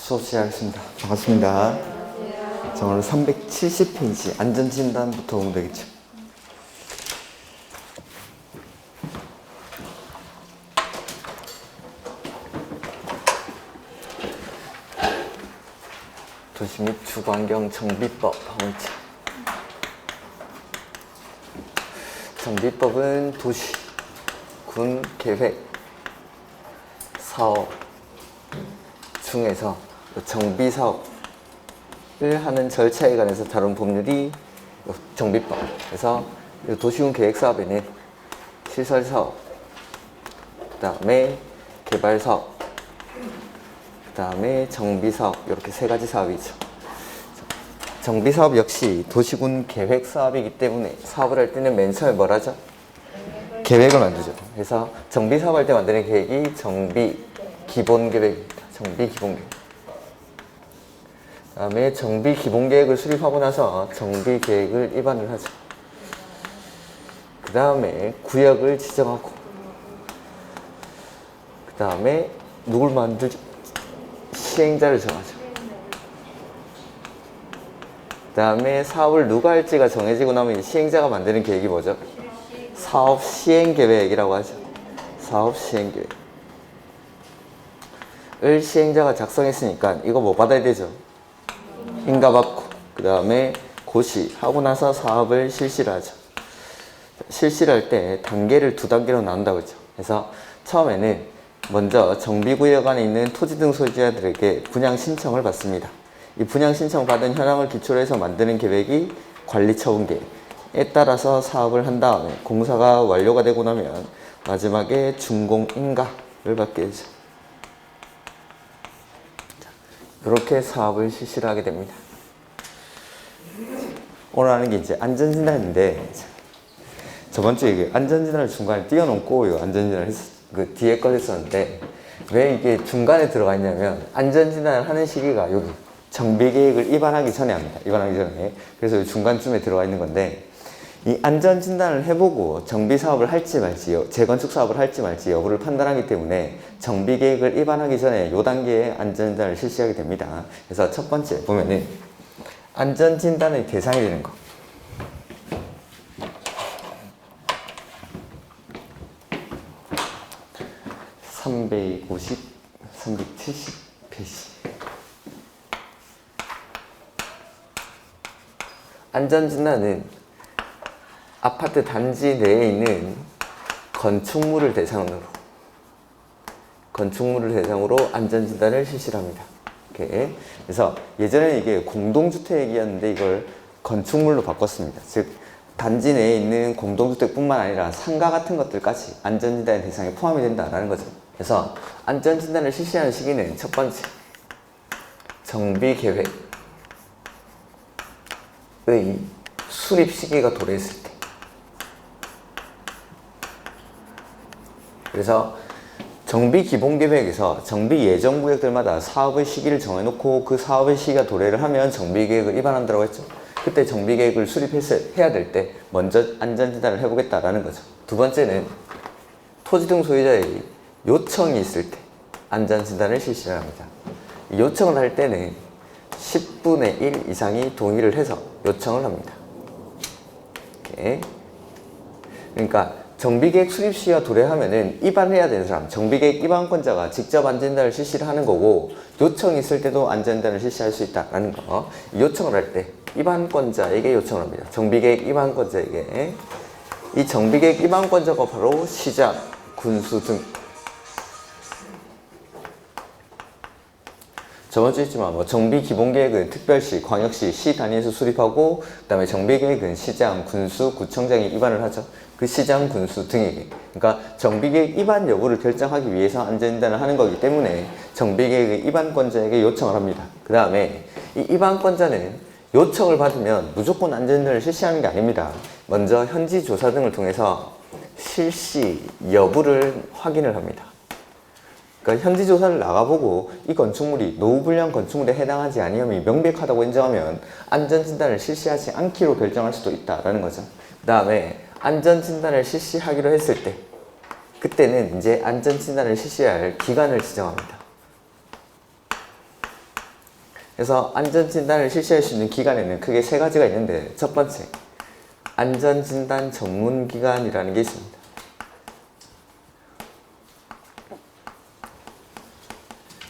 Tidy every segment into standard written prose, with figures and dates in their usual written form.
수업 시작하겠습니다. 반갑습니다. 자, 오늘 370페이지 안전진단부터 보면 되겠죠. 도시 및 주거환경 정비법 하고 있죠. 정비법은 도시, 군, 계획, 사업 중에서 정비사업을 하는 절차에 관해서 다룬 법률이 정비법. 그래서 도시군 계획사업에는 시설사업, 그 다음에 개발사업, 그 다음에 정비사업, 이렇게 세 가지 사업이죠. 정비사업 역시 도시군 계획사업이기 때문에 사업을 할 때는 맨 처음에 뭘 하죠? 계획을 만들죠. 그래서 정비사업 할 때 만드는 계획이 정비기본계획입니다. 정비기본계획. 그 다음에 정비기본계획을 수립하고 나서 정비계획을 입안을 하죠. 그 다음에 구역을 지정하고, 그 다음에 누굴 만들죠? 시행자를 정하죠. 그 다음에 사업을 누가 할지가 정해지고 나면 시행자가 만드는 계획이 뭐죠? 사업 시행계획이라고 하죠. 사업 시행계획. 을 시행자가 작성했으니까 이거 뭐 받아야 되죠? 인가 받고, 그 다음에 고시하고 나서 사업을 실시를 하죠. 실시를 할 때 단계를 두 단계로 나눈다고 했죠. 그래서 처음에는 먼저 정비구역 안에 있는 토지 등 소유자들에게 분양 신청을 받습니다. 이 분양 신청 받은 현황을 기초로 해서 만드는 계획이 관리처분계획에 따라서 사업을 한 다음에 공사가 완료가 되고 나면 마지막에 준공인가를 받게 되죠. 이렇게 사업을 실시를 하게 됩니다. 오늘 하는 게 이제 안전진단인데, 저번 주에 안전진단을 중간에 띄워놓고 이거 안전진단을 그 뒤에 걸 했었는데, 왜 이게 중간에 들어가 있냐면 안전진단을 하는 시기가 여기 정비계획을 입안하기 전에 합니다. 입안하기 전에. 그래서 중간쯤에 들어가 있는 건데, 이 안전진단을 해보고 정비사업을 할지 말지, 재건축사업을 할지 말지 여부를 판단하기 때문에 정비계획을 입안하기 전에 이 단계에 안전진단을 실시하게 됩니다. 그래서 첫 번째 보면은 안전진단의 대상이 되는 거. (350, 370페이지) 안전진단은 아파트 단지 내에 있는 건축물을 대상으로 안전진단을 실시합니다. 이렇게. 그래서 예전에는 이게 공동주택이었는데 이걸 건축물로 바꿨습니다. 즉 단지 내에 있는 공동주택뿐만 아니라 상가 같은 것들까지 안전진단의 대상에 포함이 된다는 거죠. 그래서 안전진단을 실시하는 시기는 첫 번째, 정비계획의 수립 시기가 도래했을 때. 그래서 정비기본계획에서 정비예정구역들마다 사업의 시기를 정해놓고 그 사업의 시기가 도래를 하면 정비계획을 입안한다고 했죠. 그때 정비계획을 수립해야 될 때 먼저 안전진단을 해보겠다라는 거죠. 두 번째는 토지 등 소유자의 요청이 있을 때 안전진단을 실시를 합니다. 요청을 할 때는 10분의 1 이상이 동의를 해서 요청을 합니다. 이렇게. 그러니까 정비계획 수립 시기가 도래하면은 입안해야 되는 사람, 정비계획 입안권자가 직접 안전진단을 실시를 하는 거고, 요청이 있을 때도 안전진단을 실시할 수 있다라는 거. 요청을 할 때 입안권자에게 요청을 합니다. 정비계획 입안권자에게. 이 정비계획 입안권자가 바로 시장, 군수 등. 저번 주에 했지만 정비기본계획은 특별시, 광역시, 시 단위에서 수립하고, 그 다음에 정비계획은 시장, 군수, 구청장이 입안을 하죠. 그 시장, 군수 등에게. 그러니까 정비계획 입안 여부를 결정하기 위해서 안전진단을 하는 거기 때문에 정비계획의 입안권자에게 요청을 합니다. 그 다음에 이 입안권자는 요청을 받으면 무조건 안전진단을 실시하는 게 아닙니다. 먼저 현지 조사 등을 통해서 실시 여부를 확인을 합니다. 그러니까 현지 조사를 나가보고 이 건축물이 노후불량 건축물에 해당하지 아니함이 명백하다고 인정하면 안전진단을 실시하지 않기로 결정할 수도 있다라는 거죠. 그 다음에 안전진단을 실시하기로 했을 때, 그때는 이제 안전진단을 실시할 기간을 지정합니다. 그래서 안전진단을 실시할 수 있는 기관에는 크게 세 가지가 있는데, 첫 번째, 안전진단 전문기관이라는 게 있습니다.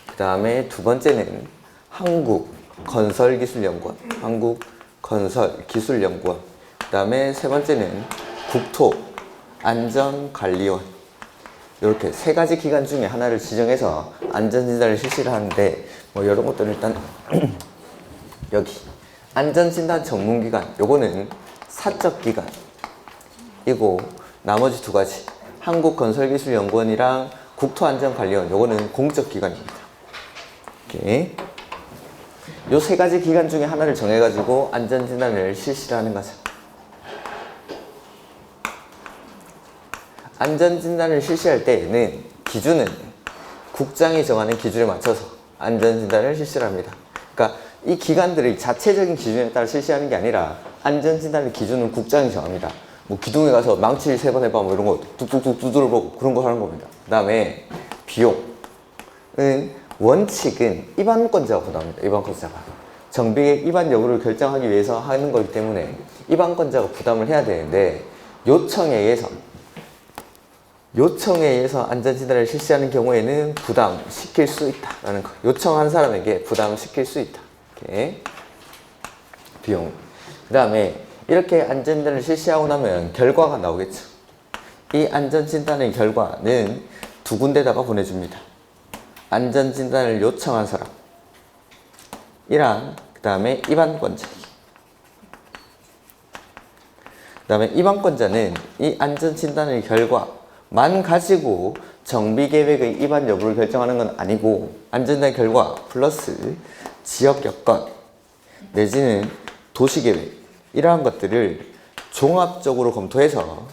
그 다음에 두 번째는 한국건설기술연구원, 한국건설기술연구원. 그 다음에 세 번째는 국토안전관리원. 이렇게 세 가지 기관 중에 하나를 지정해서 안전진단을 실시를 하는데, 뭐 이런 것들은 일단 여기 안전진단 전문기관, 요거는 사적기관이고, 나머지 두 가지 한국건설기술연구원이랑 국토안전관리원, 요거는 공적기관입니다. 이렇게 요 세 가지 기관 중에 하나를 정해가지고 안전진단을 실시를 하는 거죠. 안전진단을 실시할 때에는 기준은 국장이 정하는 기준에 맞춰서 안전진단을 실시를 합니다. 그러니까 이 기관들의 자체적인 기준에 따라 실시하는 게 아니라 안전진단의 기준은 국장이 정합니다. 뭐 기둥에 가서 망치 3번 해봐 뭐 이런 거 뚝뚝뚝 두드려보고 그런 거 하는 겁니다. 그 다음에 비용은 원칙은 입안권자가 부담합니다. 입안권자가 정비의 입안 여부를 결정하기 위해서 하는 거기 때문에 입안권자가 부담을 해야 되는데, 요청에 의해서 안전진단을 실시하는 경우에는 부담시킬 수 있다라는 거. 요청한 사람에게 부담을 시킬 수 있다. 이렇게 비용. 그 다음에 이렇게 안전진단을 실시하고 나면 결과가 나오겠죠. 이 안전진단의 결과는 두 군데다가 보내줍니다. 안전진단을 요청한 사람이랑 그 다음에 입안권자. 그 다음에 입안권자는 이 안전진단의 결과만 가지고 정비계획의 입안 여부를 결정하는 건 아니고, 안전진단 결과 플러스 지역 여건 내지는 도시계획, 이러한 것들을 종합적으로 검토해서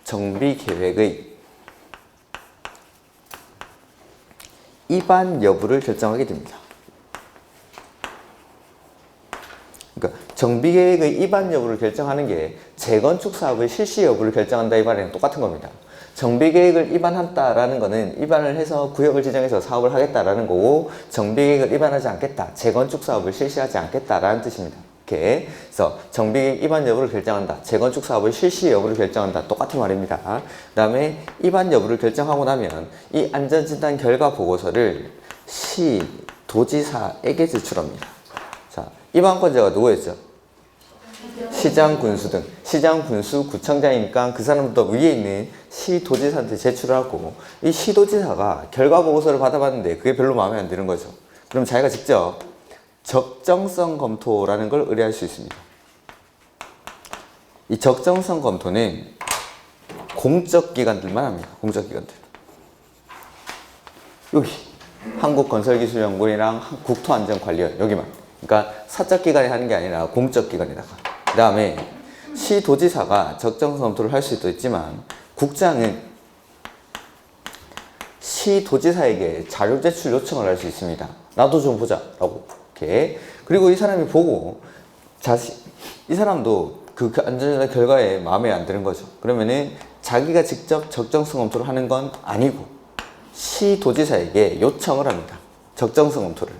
정비계획의 입안 여부를 결정하게 됩니다. 그러니까 정비계획의 입안 여부를 결정하는 게 재건축 사업의 실시 여부를 결정한다, 이 말이랑 똑같은 겁니다. 정비계획을 입안한다라는 거는 입안을 해서 구역을 지정해서 사업을 하겠다라는 거고, 정비계획을 입안하지 않겠다, 재건축 사업을 실시하지 않겠다라는 뜻입니다. 이렇게 그래서 정비계획 입안 여부를 결정한다, 재건축 사업의 실시 여부를 결정한다, 똑같은 말입니다. 그 다음에 입안 여부를 결정하고 나면 이 안전진단 결과 보고서를 시, 도지사에게 제출합니다. 자, 입안권자가 누구였죠? 시장, 군수 등. 시장, 군수, 구청장이니까 그 사람보다 위에 있는 시도지사한테 제출하고, 이 시도지사가 결과 보고서를 받아봤는데 그게 별로 마음에 안 드는 거죠. 그럼 자기가 직접 적정성 검토라는 걸 의뢰할 수 있습니다. 이 적정성 검토는 공적기관들만 합니다. 공적기관들. 여기 한국건설기술연구원이랑 국토안전관리원, 여기만. 그러니까 사적기관이 하는 게 아니라 공적기관에다가. 그 다음에 시도지사가 적정성 검토를 할 수도 있지만, 국장은 시도지사에게 자료 제출 요청을 할 수 있습니다. 나도 좀 보자 라고. 이렇게. 그리고 이 사람이 보고 이 사람도 그 안전진단 결과에 마음에 안 드는 거죠. 그러면은 자기가 직접 적정성 검토를 하는 건 아니고 시도지사에게 요청을 합니다. 적정성 검토를.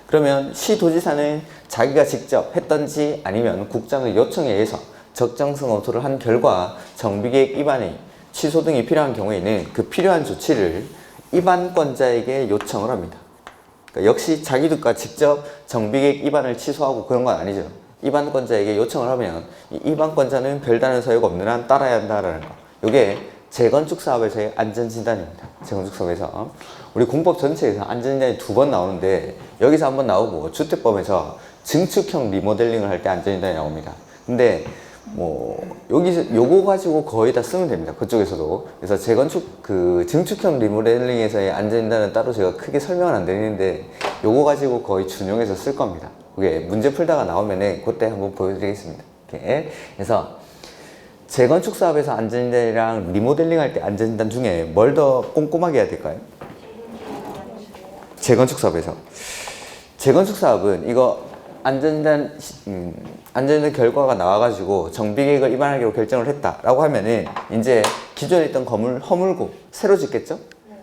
그러면 시도지사는 자기가 직접 했던지 아니면 국장의 요청에 의해서 적정성 검토를 한 결과 정비계획 입안의 취소 등이 필요한 경우에는 그 필요한 조치를 입안권자에게 요청을 합니다. 그러니까 역시 자기가 직접 정비계획 입안을 취소하고 그런 건 아니죠. 입안권자에게 요청을 하면 이 입안권자는 별다른 사유가 없는 한 따라야 한다라는 거. 이게 재건축 사업에서의 안전진단입니다. 재건축 사업에서 우리 공법 전체에서 안전진단이 2번 나오는데, 여기서 1번 나오고 주택법에서 증축형 리모델링을 할 때 안전진단이 나옵니다. 근데 뭐 여기서 요거 가지고 거의 다 쓰면 됩니다. 그쪽에서도. 그래서 재건축 증축형 리모델링에서의 안전진단은 따로 제가 크게 설명은 안 드리는데, 요거 가지고 거의 준용해서 쓸 겁니다. 그게 문제 풀다가 나오면은 그때 한번 보여드리겠습니다. 이렇게. 그래서 재건축 사업에서 안전진단이랑 리모델링 할 때 안전진단 중에 뭘 더 꼼꼼하게 해야 될까요? 재건축 사업에서. 재건축 사업은 이거 안전진단 결과가 나와가지고 정비계획을 입안하기로 결정을 했다라고 하면은 이제 기존에 있던 건물 허물고 새로 짓겠죠?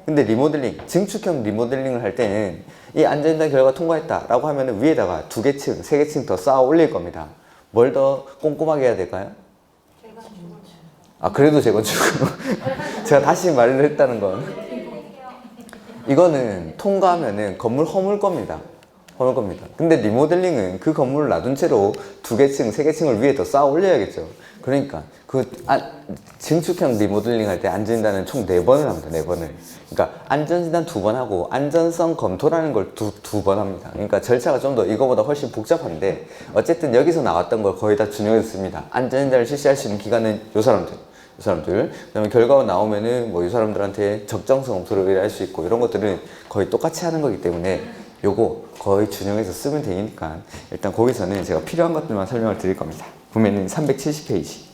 근데 리모델링, 증축형 리모델링을 할 때는 이 안전진단 결과 통과했다라고 하면 위에다가 2개 층, 3개 층 더 쌓아 올릴 겁니다. 뭘 더 꼼꼼하게 해야 될까요? 아, 그래도 재건축. 제가 다시 말을 했다는 건 이거는 통과하면은 건물 허물 겁니다. 허물 겁니다. 근데 리모델링은 그 건물을 놔둔 채로 2개 층, 3개 층을 위에 더 쌓아 올려야겠죠. 그러니까 증축형 리모델링 할 때 안전진단은 총 4번을 합니다. 4번을. 그러니까 안전진단 2번 하고 안전성 검토라는 걸 두 번 합니다. 그러니까 절차가 좀 더 이거보다 훨씬 복잡한데 어쨌든 여기서 나왔던 걸 거의 다 준용해서 씁니다. 안전진단을 실시할 수 있는 기관은 요 사람들. 그다음에 결과가 나오면은 뭐 이 사람들한테 적정성 검토를 의뢰할 수 있고 이런 것들은 거의 똑같이 하는 거기 때문에 요거 거의 준용해서 쓰면 되니까 일단 거기서는 제가 필요한 것들만 설명을 드릴 겁니다. 보면은 370페이지.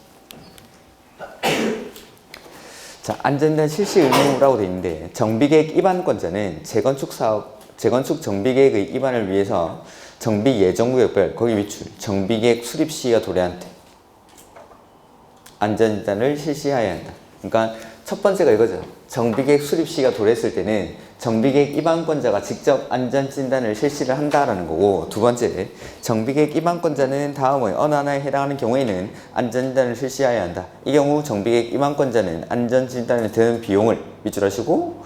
자, 안전진단 실시 의무라고 되어 있는데 정비계획 입안권자는 재건축 정비계획의 입안을 위해서 정비 예정구역별 거기 위출 정비계획 수립 시가 도래한 때 안전진단을 실시해야 한다. 그러니까 첫 번째가 이거죠. 정비계획 수립 시가 도래했을 때는 정비계획 입안권자가 직접 안전진단을 실시를 한다라는 거고, 두 번째, 정비계획 입안권자는 다음의 어느 하나에 해당하는 경우에는 안전진단을 실시해야 한다. 이 경우 정비계획 입안권자는 안전진단에 드는 비용을 위출하시고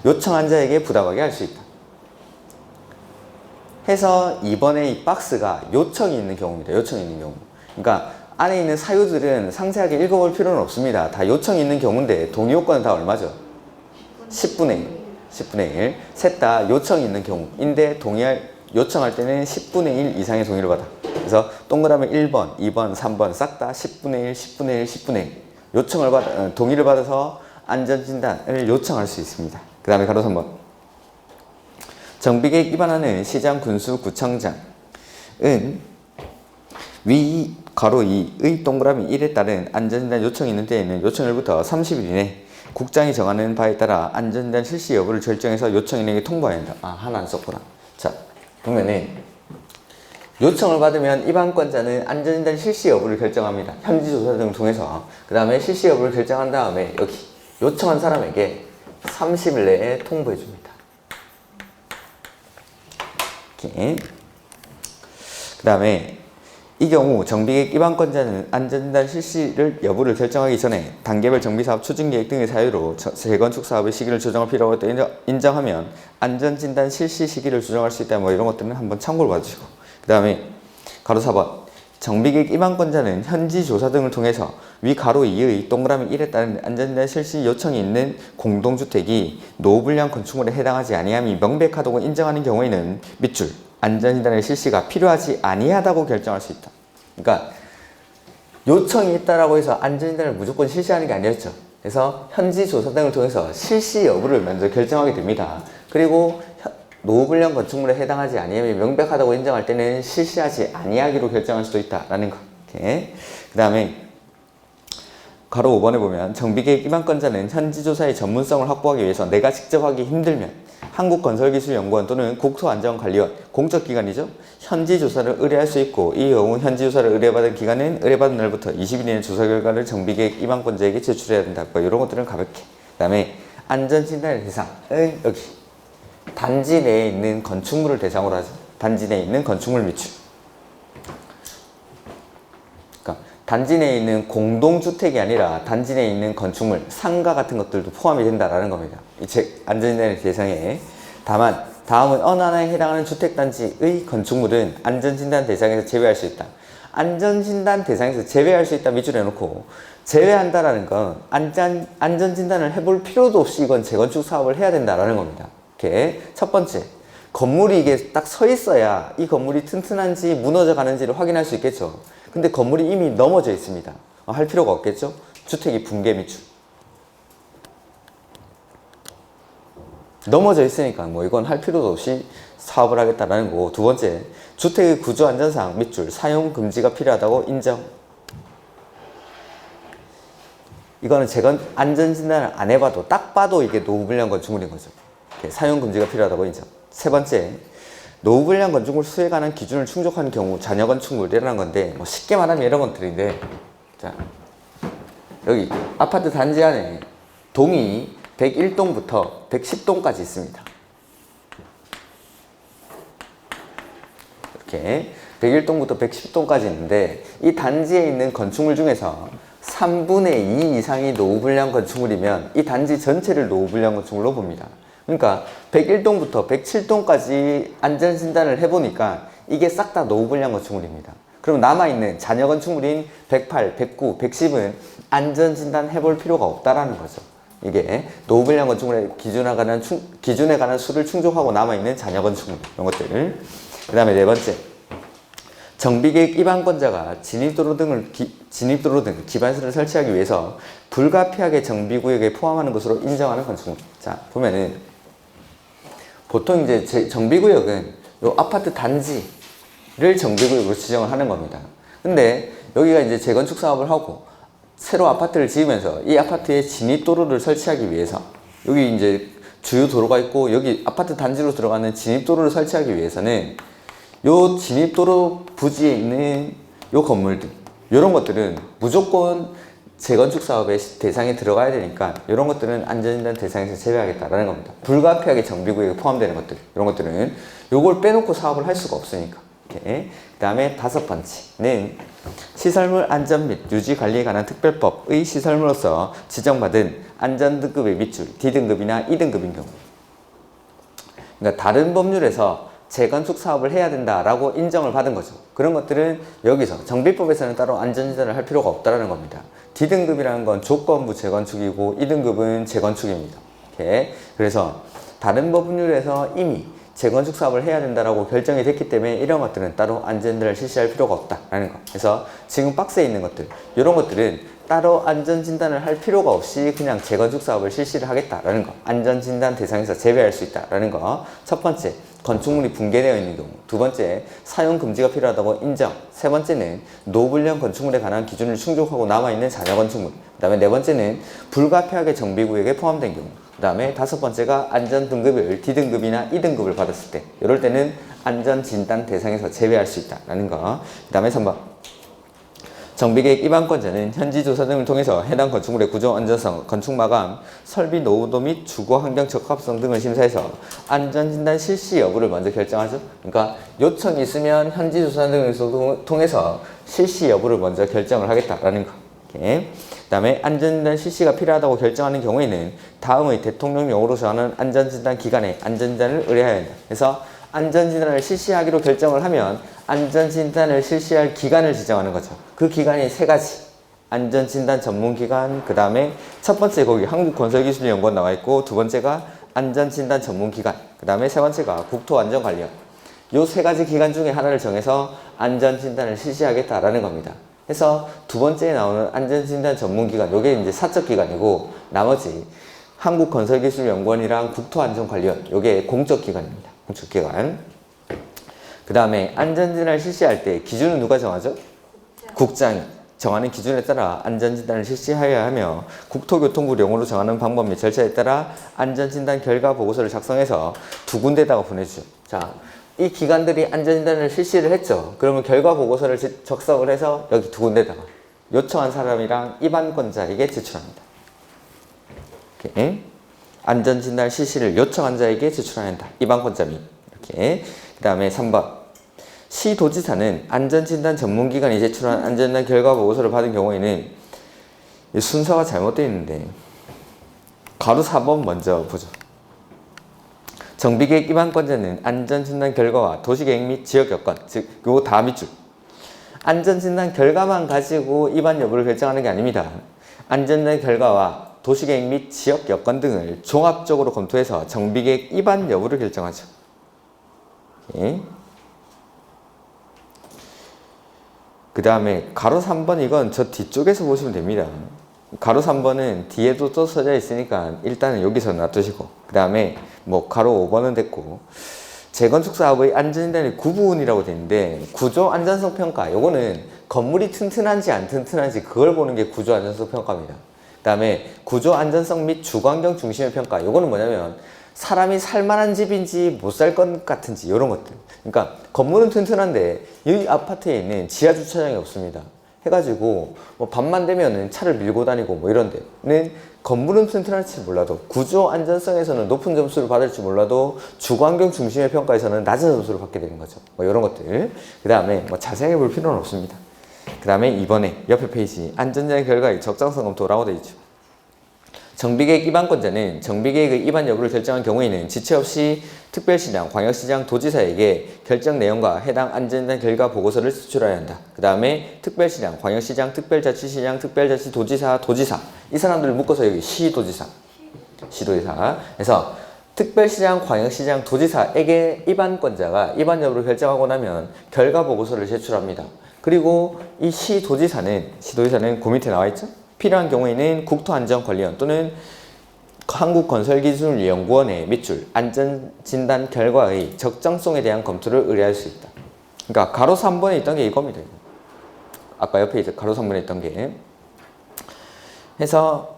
요청한 자에게 부담하게 할 수 있다. 해서 이번에 이 박스가 요청이 있는 경우입니다. 요청이 있는 경우. 그러니까 안에 있는 사유들은 상세하게 읽어볼 필요는 없습니다. 다 요청이 있는 경우인데 동의 요건은 다 얼마죠? 10분의 1. 10분의 1. 셋 다 요청이 있는 경우인데 요청할 때는 10분의 1 이상의 동의를 받아. 그래서 동그라미 1번, 2번, 3번 싹 다 10분의 1, 10분의 1, 10분의 1. 동의를 받아서 안전진단을 요청할 수 있습니다. 그 다음에 가로 3번. 정비계획 위반하는 시장, 군수, 구청장은 위 가로 2의 동그라미 1에 따른 안전진단 요청이 있는 때에는 요청일부터 30일 이내 국장이 정하는 바에 따라 안전진단 실시 여부를 결정해서 요청인에게 통보해야 한다. 아, 하나 안 썼구나. 자, 보면은 요청을 받으면 입안권자는 안전진단 실시 여부를 결정합니다. 현지조사 등을 통해서. 그 다음에 실시 여부를 결정한 다음에 여기 요청한 사람에게 30일 내에 통보해 줍니다. 이렇게. 그 다음에 이 경우 정비계획 입안권자는 안전진단 실시를 여부를 결정하기 전에 단계별 정비사업 추진계획 등의 사유로 재건축 사업의 시기를 조정할 필요가 있다 인정하면 안전진단 실시 시기를 조정할 수 있다. 뭐 이런 것들은 한번 참고를 봐주시고, 그 다음에 가로 4번 정비계획 입안권자는 현지 조사 등을 통해서 위 가로 2의 동그라미 1에 따른 안전진단 실시 요청이 있는 공동주택이 노후불량 건축물에 해당하지 아니함이 명백하다고 인정하는 경우에는 밑줄 안전진단의 실시가 필요하지 아니하다고 결정할 수 있다. 그러니까 요청이 있다라고 해서 안전진단을 무조건 실시하는 게 아니었죠. 그래서 현지 조사 등을 통해서 실시 여부를 먼저 결정하게 됩니다. 그리고 노후불량 건축물에 해당하지 아니함이 명백하다고 인정할 때는 실시하지 아니하기로 결정할 수도 있다라는 거. 이렇게. 그 다음에 가로 5번에 보면 정비계획 입안권자는 현지조사의 전문성을 확보하기 위해서 내가 직접 하기 힘들면 한국건설기술연구원 또는 국토안전관리원 공적기관이죠. 현지조사를 의뢰할 수 있고 이 경우 현지조사를 의뢰받은 기관은 의뢰받은 날부터 20일 이내 조사 결과를 정비계획 입안권자에게 제출해야 된다. 뭐 이런 것들은 가볍게. 그 다음에 안전진단의 대상은 여기 단지 내에 있는 건축물을 대상으로 하죠. 단지 내에 있는 건축물 미출. 단지 내에 있는 공동주택이 아니라 단지 내에 있는 건축물, 상가 같은 것들도 포함이 된다라는 겁니다. 이 안전진단의 대상에. 다만 다음은 어느 하나에 해당하는 주택단지의 건축물은 안전진단 대상에서 제외할 수 있다. 안전진단 대상에서 제외할 수 있다 밑줄 해놓고 제외한다라는 건 안전진단을 해볼 필요도 없이 이건 재건축 사업을 해야 된다라는 겁니다. 이렇게 첫 번째, 건물이 이게 딱 서 있어야 이 건물이 튼튼한지 무너져 가는지를 확인할 수 있겠죠. 근데 건물이 이미 넘어져 있습니다. 할 필요가 없겠죠? 주택이 붕괴 미출. 넘어져 있으니까 뭐 이건 할 필요도 없이 사업을 하겠다라는 거고, 두 번째, 주택의 구조 안전상 밑줄 사용 금지가 필요하다고 인정. 이거는 안전진단을 안 해봐도 딱 봐도 이게 노후불량 건축물인 거죠. 사용 금지가 필요하다고 인정. 세 번째, 노후불량 건축물 수에 관한 기준을 충족하는 경우 잔여 건축물이라는 건데, 뭐 쉽게 말하면 이런 것들인데, 자 여기 아파트 단지 안에 동이 101동부터 110동까지 있습니다. 이렇게 101동부터 110동까지 있는데 이 단지에 있는 건축물 중에서 3분의 2 이상이 노후불량 건축물이면 이 단지 전체를 노후불량 건축물로 봅니다. 그러니까 101동부터 107동까지 안전진단을 해보니까 이게 싹 다 노후불량 건축물입니다. 그럼 남아있는 잔여 건축물인 108, 109, 110은 안전진단 해볼 필요가 없다라는 거죠. 이게 노후불량 건축물의 기준에 관한 수를 충족하고 남아있는 잔여 건축물 이런 것들. 그 다음에 네 번째, 정비계획 입안권자가 진입도로 등 기반시설을 설치하기 위해서 불가피하게 정비구역에 포함하는 것으로 인정하는 건축물. 자, 보면은 보통 이제 정비구역은 요 아파트 단지를 정비구역으로 지정을 하는 겁니다. 근데 여기가 이제 재건축 사업을 하고 새로 아파트를 지으면서 이 아파트에 진입도로를 설치하기 위해서 여기 이제 주요 도로가 있고 여기 아파트 단지로 들어가는 진입도로를 설치하기 위해서는 요 진입도로 부지에 있는 요 건물들 이런 것들은 무조건 재건축 사업의 대상에 들어가야 되니까 이런 것들은 안전진단 대상에서 제외하겠다라는 겁니다. 불가피하게 정비구역에 포함되는 것들 이런 것들은 요걸 빼놓고 사업을 할 수가 없으니까. 이렇게. 그 다음에 다섯 번째는 시설물 안전 및 유지 관리에 관한 특별법의 시설물로서 지정받은 안전등급의 밑줄 D등급이나 E등급인 경우, 그러니까 다른 법률에서 재건축 사업을 해야 된다라고 인정을 받은 거죠. 그런 것들은 여기서 정비법에서는 따로 안전진단을 할 필요가 없다라는 겁니다. D등급이라는 건 조건부 재건축이고 E등급은 재건축입니다. 이렇게. 그래서 다른 법률에서 이미 재건축 사업을 해야 된다라고 결정이 됐기 때문에 이런 것들은 따로 안전진단을 실시할 필요가 없다라는 거. 그래서 지금 박스에 있는 것들 이런 것들은 따로 안전진단을 할 필요가 없이 그냥 재건축 사업을 실시를 하겠다라는 거. 안전진단 대상에서 제외할 수 있다라는 거. 첫 번째, 건축물이 붕괴되어 있는 경우. 두 번째, 사용 금지가 필요하다고 인정. 세 번째는 노불량 건축물에 관한 기준을 충족하고 남아있는 잔여 건축물. 그 다음에 네 번째는 불가피하게 정비구역에 포함된 경우. 그 다음에 다섯 번째가 안전등급을 D등급이나 E등급을 받았을 때 이럴 때는 안전진단 대상에서 제외할 수 있다라는 거. 그 다음에 3번, 정비계획 입안권자는 현지 조사 등을 통해서 해당 건축물의 구조 안전성, 건축 마감, 설비 노후도 및 주거 환경 적합성 등을 심사해서 안전진단 실시 여부를 먼저 결정하죠. 그러니까 요청이 있으면 현지 조사 등을 통해서 실시 여부를 먼저 결정을 하겠다라는 거. 이렇게. 그 다음에 안전진단 실시가 필요하다고 결정하는 경우에는 다음의 대통령령으로 정하는 안전진단 기관에 안전진단을 의뢰해야 한다. 그래서 안전진단을 실시하기로 결정을 하면 안전진단을 실시할 기관을 지정하는 거죠. 그 기관이 세 가지. 안전진단 전문기관, 그 다음에 첫 번째 거기 한국건설기술연구원 나와 있고, 두 번째가 안전진단 전문기관, 그 다음에 세 번째가 국토안전관리원. 요 세 가지 기관 중에 하나를 정해서 안전진단을 실시하겠다라는 겁니다. 그래서 두 번째에 나오는 안전진단 전문기관, 요게 이제 사적기관이고, 나머지 한국건설기술연구원이랑 국토안전관리원, 요게 공적기관입니다. 공적기관. 그 다음에 안전진단을 실시할 때 기준은 누가 정하죠? 국장이 정하는 기준에 따라 안전진단을 실시하여야 하며 국토교통부령으로 정하는 방법 및 절차에 따라 안전진단 결과 보고서를 작성해서 두 군데다가 보내주죠. 자, 이 기관들이 안전진단을 실시를 했죠. 그러면 결과 보고서를 작성을 해서 여기 두 군데다가 요청한 사람이랑 입안권자에게 제출합니다. 이렇게. 안전진단 실시를 요청한 자에게 제출해야 한다. 입안권자 및. 이렇게. 그 다음에 3번. 시도지사는 안전진단 전문기관이 제출한 안전진단 결과 보고서를 받은 경우에는 순서가 잘못되어 있는데 가로 4번 먼저 보죠. 정비계획 입안권자는 안전진단 결과와 도시계획 및 지역여건, 즉 요거 다 밑줄. 안전진단 결과만 가지고 입안 여부를 결정하는 게 아닙니다. 안전진단 결과와 도시계획 및 지역여건 등을 종합적으로 검토해서 정비계획 입안 여부를 결정하죠. 예. 그 다음에 가로 3번 이건 저 뒤쪽에서 보시면 됩니다. 가로 3번은 뒤에도 또 써져 있으니까 일단은 여기서 놔두시고, 그 다음에 뭐 가로 5번은 됐고, 재건축 사업의 안전진단이 9부분이라고 되어 있는데 구조 안전성 평가, 요거는 건물이 튼튼한지 안 튼튼한지 그걸 보는 게 구조 안전성 평가입니다. 그 다음에 구조 안전성 및 주거환경 중심의 평가, 요거는 뭐냐면 사람이 살만한 집인지 못 살 것 같은지 이런 것들. 그러니까 건물은 튼튼한데 이 아파트에 있는 지하 주차장이 없습니다. 해가지고 뭐 밤만 되면은 차를 밀고 다니고 뭐 이런 데는 건물은 튼튼할지 몰라도 구조 안전성에서는 높은 점수를 받을지 몰라도 주거환경 중심의 평가에서는 낮은 점수를 받게 되는 거죠. 뭐 이런 것들. 그 다음에 뭐 자세하게 볼 필요는 없습니다. 그 다음에 이번에 옆에 페이지 안전자의 결과의 적정성 검토라고 되어 있죠. 정비계획 입안권자는 정비계획의 입안 여부를 결정한 경우에는 지체 없이 특별시장, 광역시장, 도지사에게 결정 내용과 해당 안전자 결과 보고서를 제출해야 한다. 그 다음에 특별시장, 광역시장, 특별자치시장, 특별자치도지사, 도지사 이 사람들을 묶어서 여기 시도지사 그래서 특별시장, 광역시장, 도지사에게 입안권자가 입안 여부를 결정하고 나면 결과 보고서를 제출합니다. 그리고 이 시도지사는 그 밑에 나와 있죠? 필요한 경우에는 국토안전관리원 또는 한국건설기술연구원에 밑줄 안전진단 결과의 적정성에 대한 검토를 의뢰할 수 있다. 그러니까 가로 3번에 있던 게 이겁니다. 아까 옆에 이제 가로 3번에 있던 게 해서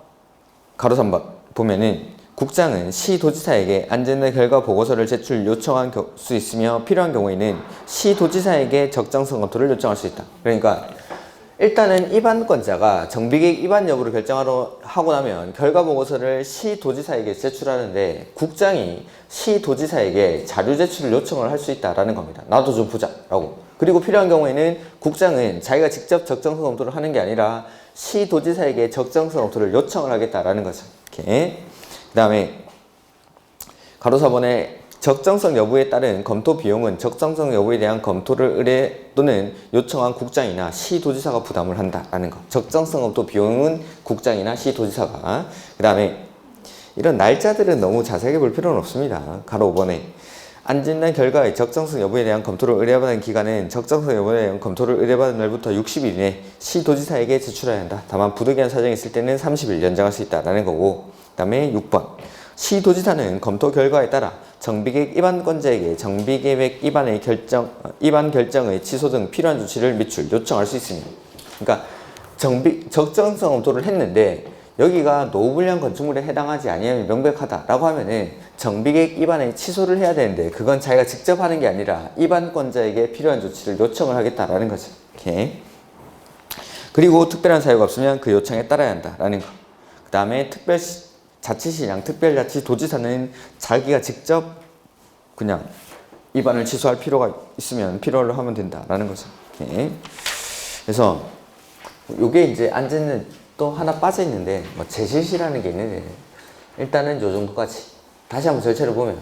가로 3번 보면은 국장은 시도지사에게 안전진단 결과 보고서를 제출 요청할 수 있으며 필요한 경우에는 시도지사에게 적정성 검토를 요청할 수 있다. 그러니까 일단은 입안권자가 정비계획 입안 여부를 결정하고 나면 결과 보고서를 시도지사에게 제출하는데 국장이 시도지사에게 자료 제출을 요청을 할 수 있다라는 겁니다. 나도 좀 보자 라고. 그리고 필요한 경우에는 국장은 자기가 직접 적정성 검토를 하는 게 아니라 시도지사에게 적정성 검토를 요청을 하겠다라는 거죠. 이렇게. 그 다음에 가로 4번에 적정성 여부에 따른 검토 비용은 적정성 여부에 대한 검토를 의뢰 또는 요청한 국장이나 시도지사가 부담을 한다라는 거. 적정성 검토 비용은 국장이나 시도지사가. 그 다음에 이런 날짜들은 너무 자세하게 볼 필요는 없습니다. 가로 5번에 안전진단 결과의 적정성 여부에 대한 검토를 의뢰받은 기간은 적정성 여부에 대한 검토를 의뢰받은 날부터 60일 이내 시도지사에게 제출해야 한다. 다만 부득이한 사정이 있을 때는 30일 연장할 수 있다라는 거고. 그 다음에 6번 시도지사는 검토 결과에 따라 정비계획 입안권자에게 정비계획 입안 결정의 취소 등 필요한 조치를 밑줄 요청할 수 있습니다. 그러니까 적정성 검토를 했는데 여기가 노후불량 건축물에 해당하지 아니하면 명백하다라고 하면은 정비계획 입안에 취소를 해야 되는데 그건 자기가 직접 하는 게 아니라 입안권자에게 필요한 조치를 요청을 하겠다라는 거죠. 이렇게. 그리고 특별한 사유가 없으면 그 요청에 따라야 한다라는 거. 그 다음에 자치시장, 특별자치도지사는 자기가 직접 그냥 입안을 취소할 필요가 있으면 필요로 하면 된다라는 거죠. 이렇게. 그래서 요게 이제 안전은 또 하나 빠져 있는데 뭐 재실시라는 게 있는데 일단은 요 정도까지. 다시 한번 절차를 보면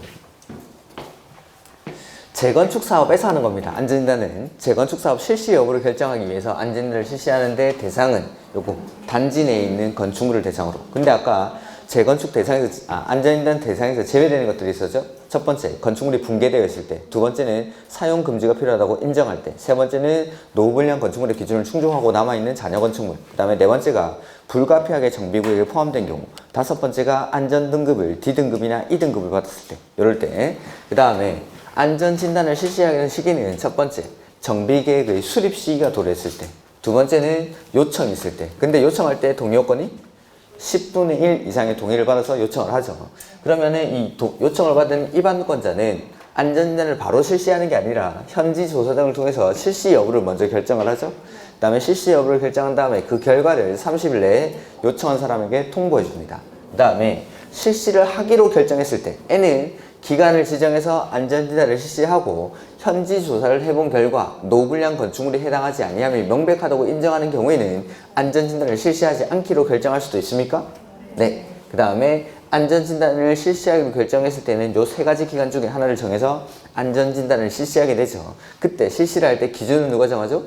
재건축 사업에서 하는 겁니다. 안전진단은 재건축 사업 실시 여부를 결정하기 위해서 안전진단을 실시하는데 대상은 요거 단지 내에 있는 건축물을 대상으로. 근데 아까 재건축 대상에서 안전진단 대상에서 제외되는 것들이 있었죠. 첫 번째 건축물이 붕괴되어 있을 때, 두 번째는 사용 금지가 필요하다고 인정할 때, 세 번째는 노후불량 건축물의 기준을 충족하고 남아있는 잔여 건축물, 그 다음에 네 번째가 불가피하게 정비구역에 포함된 경우, 다섯 번째가 안전등급을 D등급이나 E등급을 받았을 때, 이럴 때, 그 다음에 안전진단을 실시하는 시기는 첫 번째 정비계획의 수립 시기가 도래했을 때, 두 번째는 요청이 있을 때. 근데 요청할 때 동의요건이 10분의 1 이상의 동의를 받아서 요청을 하죠. 그러면은 이 요청을 받은 입안권자는 안전진단을 바로 실시하는 게 아니라 현지 조사 등을 통해서 실시 여부를 먼저 결정을 하죠. 그 다음에 실시 여부를 결정한 다음에 그 결과를 30일 내에 요청한 사람에게 통보해 줍니다. 그 다음에 실시를 하기로 결정했을 때 N은 기간을 지정해서 안전진단을 실시하고 현지 조사를 해본 결과 노후불량 건축물에 해당하지 아니하면 명백하다고 인정하는 경우에는 안전진단을 실시하지 않기로 결정할 수도 있습니까? 네. 그 다음에 안전진단을 실시하기로 결정했을 때는 요 세 가지 기간 중에 하나를 정해서 안전진단을 실시하게 되죠. 그때 실시를 할 때 기준은 누가 정하죠?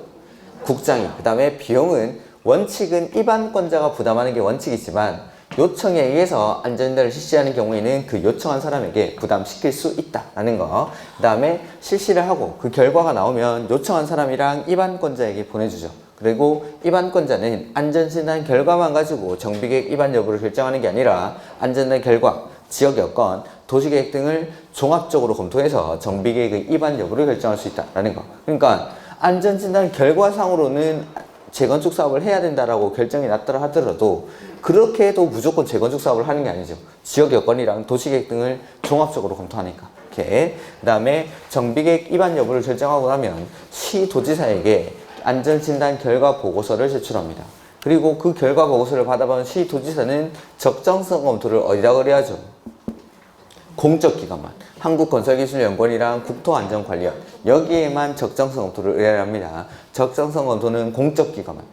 국장이. 그 다음에 비용은 원칙은 입안권자가 부담하는 게 원칙이지만 요청에 의해서 안전진단을 실시하는 경우에는 그 요청한 사람에게 부담시킬 수 있다라는 거. 그 다음에 실시를 하고 그 결과가 나오면 요청한 사람이랑 입안권자에게 보내주죠. 그리고 입안권자는 안전진단 결과만 가지고 정비계획 입안 여부를 결정하는 게 아니라 안전진단 결과, 지역 여건, 도시계획 등을 종합적으로 검토해서 정비계획의 입안 여부를 결정할 수 있다라는 거. 그러니까 안전진단 결과상으로는 재건축 사업을 해야 된다라고 결정이 났더라 하더라도 그렇게 해도 무조건 재건축 사업을 하는 게 아니죠. 지역 여건이랑 도시계획 등을 종합적으로 검토하니까. 이렇게. 그 다음에 정비계획 입안 여부를 결정하고 나면 시도지사에게 안전진단 결과 보고서를 제출합니다. 그리고 그 결과 보고서를 받아본 시도지사는 적정성 검토를 어디다 의뢰하죠? 공적기관만, 한국건설기술연구원이랑 국토안전관리원, 여기에만 적정성 검토를 의뢰합니다. 적정성 검토는 공적기관만.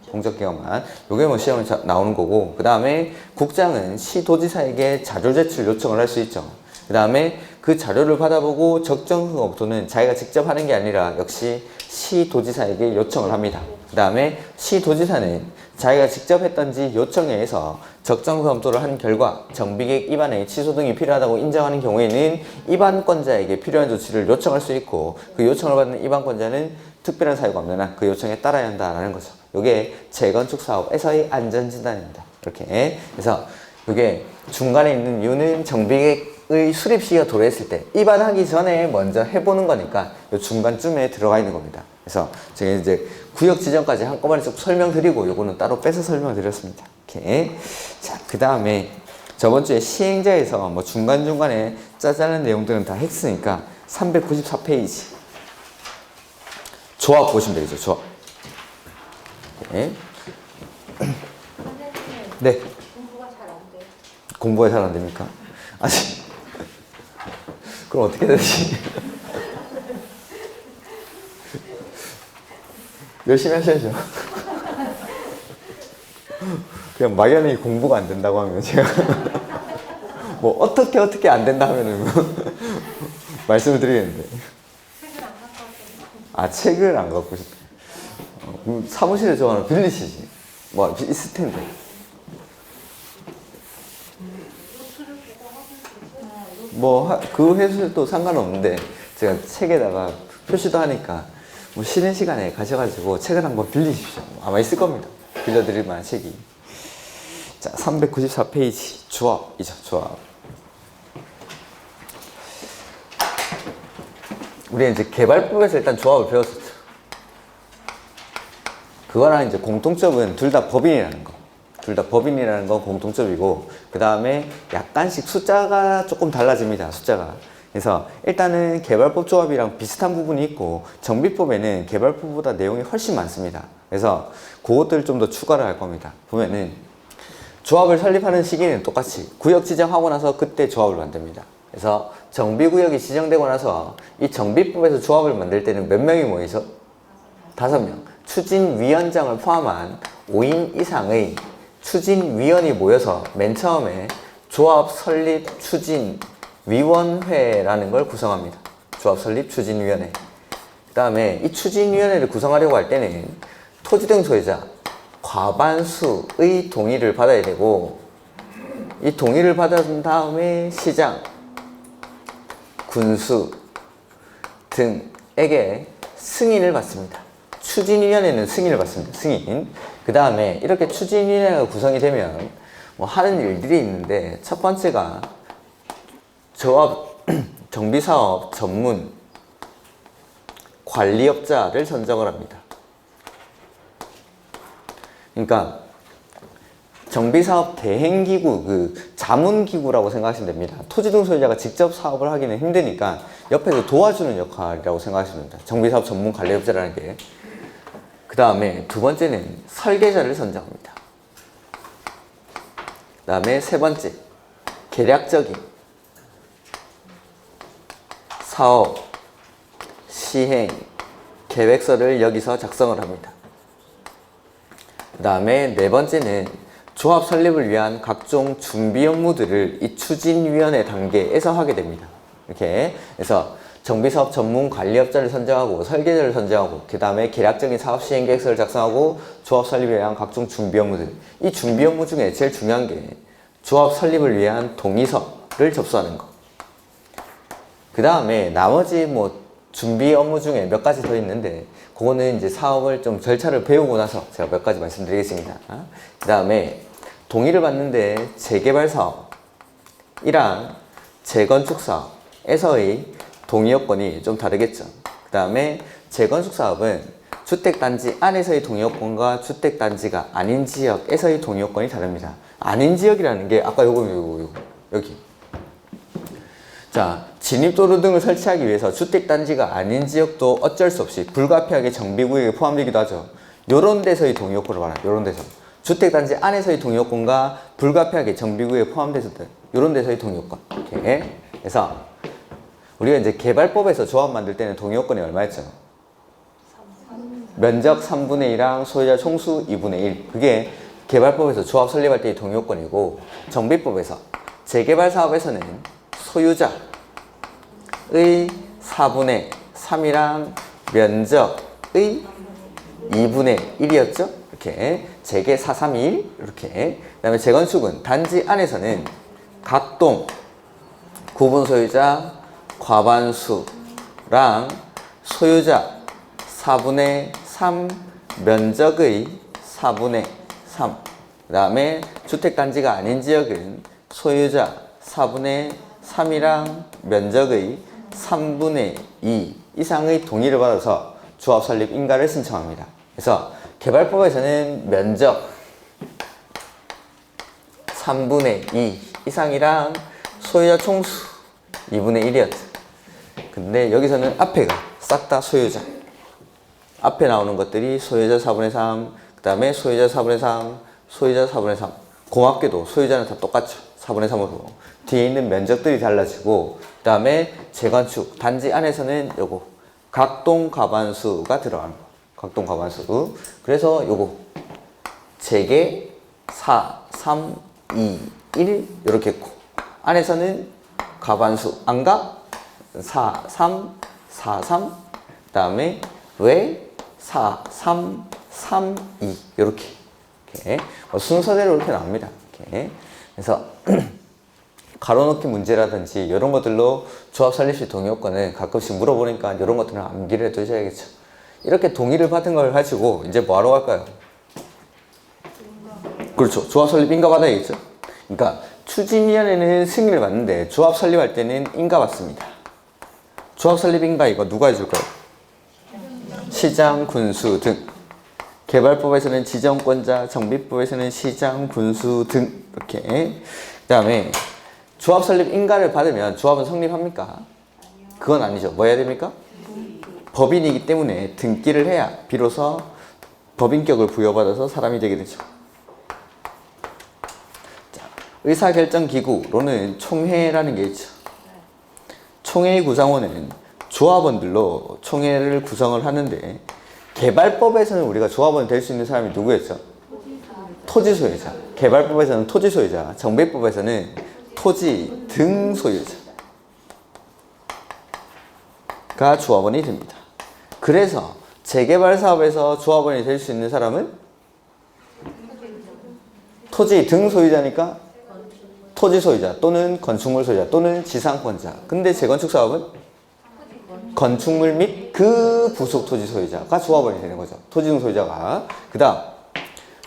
요게 뭐 시험에 나오는 거고, 그 다음에 국장은 시도지사에게 자료 제출 요청을 할 수 있죠. 그 다음에 그 자료를 받아보고 적정성 검토는 자기가 직접 하는 게 아니라 역시 시도지사에게 요청을 합니다. 그 다음에 시도지사는 자기가 직접 했던지 요청에 의해서 적정성 검토를 한 결과 정비계획 입안의 취소 등이 필요하다고 인정하는 경우에는 입안권자에게 필요한 조치를 요청할 수 있고, 그 요청을 받는 입안권자는 특별한 사유가 없는 한 그 요청에 따라야 한다는 거죠. 이게 재건축 사업에서의 안전진단입니다. 이렇게. 그래서 이게 중간에 있는 이유는 정비계획의 수립 시기가 도래했을 때 입안하기 전에 먼저 해보는 거니까 이 중간쯤에 들어가 있는 겁니다. 그래서 제가 이제 구역 지정까지 한꺼번에 쭉 설명드리고 요거는 따로 빼서 설명드렸습니다. 이렇게. 자, 그 다음에 저번 주에 시행자에서 뭐 중간중간에 짜잘한 내용들은 다 했으니까 394페이지. 조합 보시면 되겠죠, 조합. 네. 네. 공부가 잘 안 돼요. 공부가 잘 안 됩니까? 아니, 그럼 어떻게 되지? 열심히 하셔야죠. 그냥 막연히 공부가 안 된다고 하면 제가 뭐 어떻게 안 된다 하면은 말씀을 드리겠는데. 책을 안 갖고 왔어요. 아, 책을 안 갖고 싶다. 사무실에 저 하나 빌리시지. 뭐 있을 텐데. 노트를 보고 하실 수 있어요? 뭐 그 회수도 상관없는데 제가 책에다가 표시도 하니까 뭐 쉬는 시간에 가셔가지고 책을 한번 빌리십시오. 아마 있을 겁니다. 빌려드릴 만한 책이. 자, 394페이지 조합이죠. 조합. 우리 이제 개발법에서 일단 조합을 배웠었죠. 그거랑 이제 공통점은 둘 다 법인이라는 거. 둘 다 법인이라는 건 공통점이고, 그 다음에 약간씩 숫자가 조금 달라집니다. 숫자가. 그래서 일단은 개발법 조합이랑 비슷한 부분이 있고, 정비법에는 개발법보다 내용이 훨씬 많습니다. 그래서 그것들을 좀 더 추가를 할 겁니다. 보면은 조합을 설립하는 시기는 똑같이 구역 지정하고 나서 그때 조합을 만듭니다. 그래서 정비구역이 지정되고 나서 이 정비법에서 조합을 만들 때는 몇 명이 모이죠? 5명. 추진위원장을 포함한 5인 이상의 추진위원이 모여서 맨 처음에 조합 설립 추진위원회라는 걸 구성합니다. 조합 설립 추진위원회. 그 다음에 이 추진위원회를 구성하려고 할 때는 토지 등 소유자 과반수의 동의를 받아야 되고, 이 동의를 받은 다음에 시장, 군수 등에게 승인을 받습니다. 추진위원회는 승인을 받습니다. 승인. 그 다음에 이렇게 추진위원회가 구성이 되면 뭐 하는 일들이 있는데, 첫 번째가 조합, 정비사업 전문 관리업자를 선정을 합니다. 그러니까 정비사업 대행기구, 그 자문기구라고 생각하시면 됩니다. 토지 등 소유자가 직접 사업을 하기는 힘드니까 옆에서 도와주는 역할이라고 생각하시면 됩니다. 정비사업 전문 관리업자라는 게. 그 다음에 두 번째는 설계자를 선정합니다. 그 다음에 세 번째, 계략적인 사업 시행 계획서를 여기서 작성을 합니다. 그 다음에 네 번째는 조합 설립을 위한 각종 준비 업무들을 이 추진위원회 단계에서 하게 됩니다. 이렇게 해서 정비사업 전문 관리업자를 선정하고 설계자를 선정하고, 그 다음에 계략적인 사업 시행 계획서를 작성하고 조합 설립을 위한 각종 준비 업무들. 이 준비 업무 중에 제일 중요한 게 조합 설립을 위한 동의서를 접수하는 거. 그 다음에 나머지 뭐 준비 업무 중에 몇 가지 더 있는데, 그거는 이제 사업을 좀 절차를 배우고 나서 제가 몇 가지 말씀드리겠습니다. 그 다음에 동의를 받는데 재개발 사업이랑 재건축 사업에서의 동의 요건이 좀 다르겠죠. 그 다음에 재건축 사업은 주택단지 안에서의 동의 요건과 주택단지가 아닌 지역에서의 동의 요건이 다릅니다. 아닌 지역이라는 게 아까 요거 여기. 자, 진입도로 등을 설치하기 위해서 주택단지가 아닌 지역도 어쩔 수 없이 불가피하게 정비구역에 포함되기도 하죠. 요런 데서의 동의요건을 말하는 요런 데서. 주택단지 안에서의 동의요건과 불가피하게 정비구역에 포함돼서든 요런 데서의 동의요건. 이렇게. 그래서 우리가 이제 개발법에서 조합 만들 때는 동의요건이 얼마였죠? 면적 3분의 1랑 소유자 총수 2분의 1. 그게 개발법에서 조합 설립할 때의 동의요건이고, 정비법에서 재개발 사업에서는 소유자의 4분의 3이랑 면적의 2분의 1이었죠? 이렇게 재개 4, 3, 2, 1 이렇게. 그 다음에 재건축은 단지 안에서는 각동 구분 소유자 과반수랑 소유자 4분의 3 면적의 4분의 3. 그 다음에 주택단지가 아닌 지역은 소유자 4분의 3이랑 면적의 3분의 2 이상의 동의를 받아서 조합 설립 인가를 신청합니다. 그래서 개발법에서는 면적 3분의 2 이상이랑 소유자 총수 2분의 1이었죠. 근데 여기서는 앞에가 싹 다 소유자. 앞에 나오는 것들이 소유자 4분의 3, 그 다음에 소유자 4분의 3, 소유자 4분의 3. 고맙게도 소유자는 다 똑같죠. 4분의 3으로. 뒤에 있는 면적들이 달라지고, 그 다음에 재건축, 단지 안에서는 요거 각동 과반수가 들어가는 거. 각동 과반수. 그래서 요거 재개 4, 3, 2, 1 이렇게 했고, 안에서는 과반수 안가 4, 3, 4, 3, 그 다음에 왜 4, 3, 3, 2 이렇게 순서대로 이렇게 나옵니다. 이렇게. 그래서 가로놓기 문제라든지 이런 것들로 조합 설립 시 동의 요건은 가끔씩 물어보니까 이런 것들은 암기를 해두셔야겠죠. 이렇게 동의를 받은 걸 가지고 이제 뭐하러 갈까요? 그렇죠. 조합 설립 인가 받아야겠죠. 그러니까 추진위원회는 승인을 받는데 조합 설립할 때는 인가 받습니다. 조합 설립 인가 이거 누가 해줄까요? 시장, 군수 등. 개발법에서는 지정권자, 정비법에서는 시장, 군수 등 이렇게. 그 다음에 조합 설립 인가를 받으면 조합은 성립합니까? 그건 아니죠. 뭐 해야 됩니까? 법인이기 때문에 등기를 해야 비로소 법인격을 부여받아서 사람이 되게 되죠. 자, 의사결정기구로는 총회라는 게 있죠. 총회의 구성원은 조합원들로 총회를 구성을 하는데, 개발법에서는 우리가 조합원 될 수 있는 사람이 누구였죠? 토지 소유자. 개발법에서는 토지 소유자, 정비법에서는 토지 등 소유자가 조합원이 됩니다. 그래서 재개발 사업에서 조합원이 될 수 있는 사람은 토지 등 소유자니까 토지 소유자 또는 건축물 소유자 또는 지상권자. 근데 재건축 사업은 건축물 및 그 부속 토지 소유자가 조합원이 되는 거죠. 토지 등 소유자가. 그 다음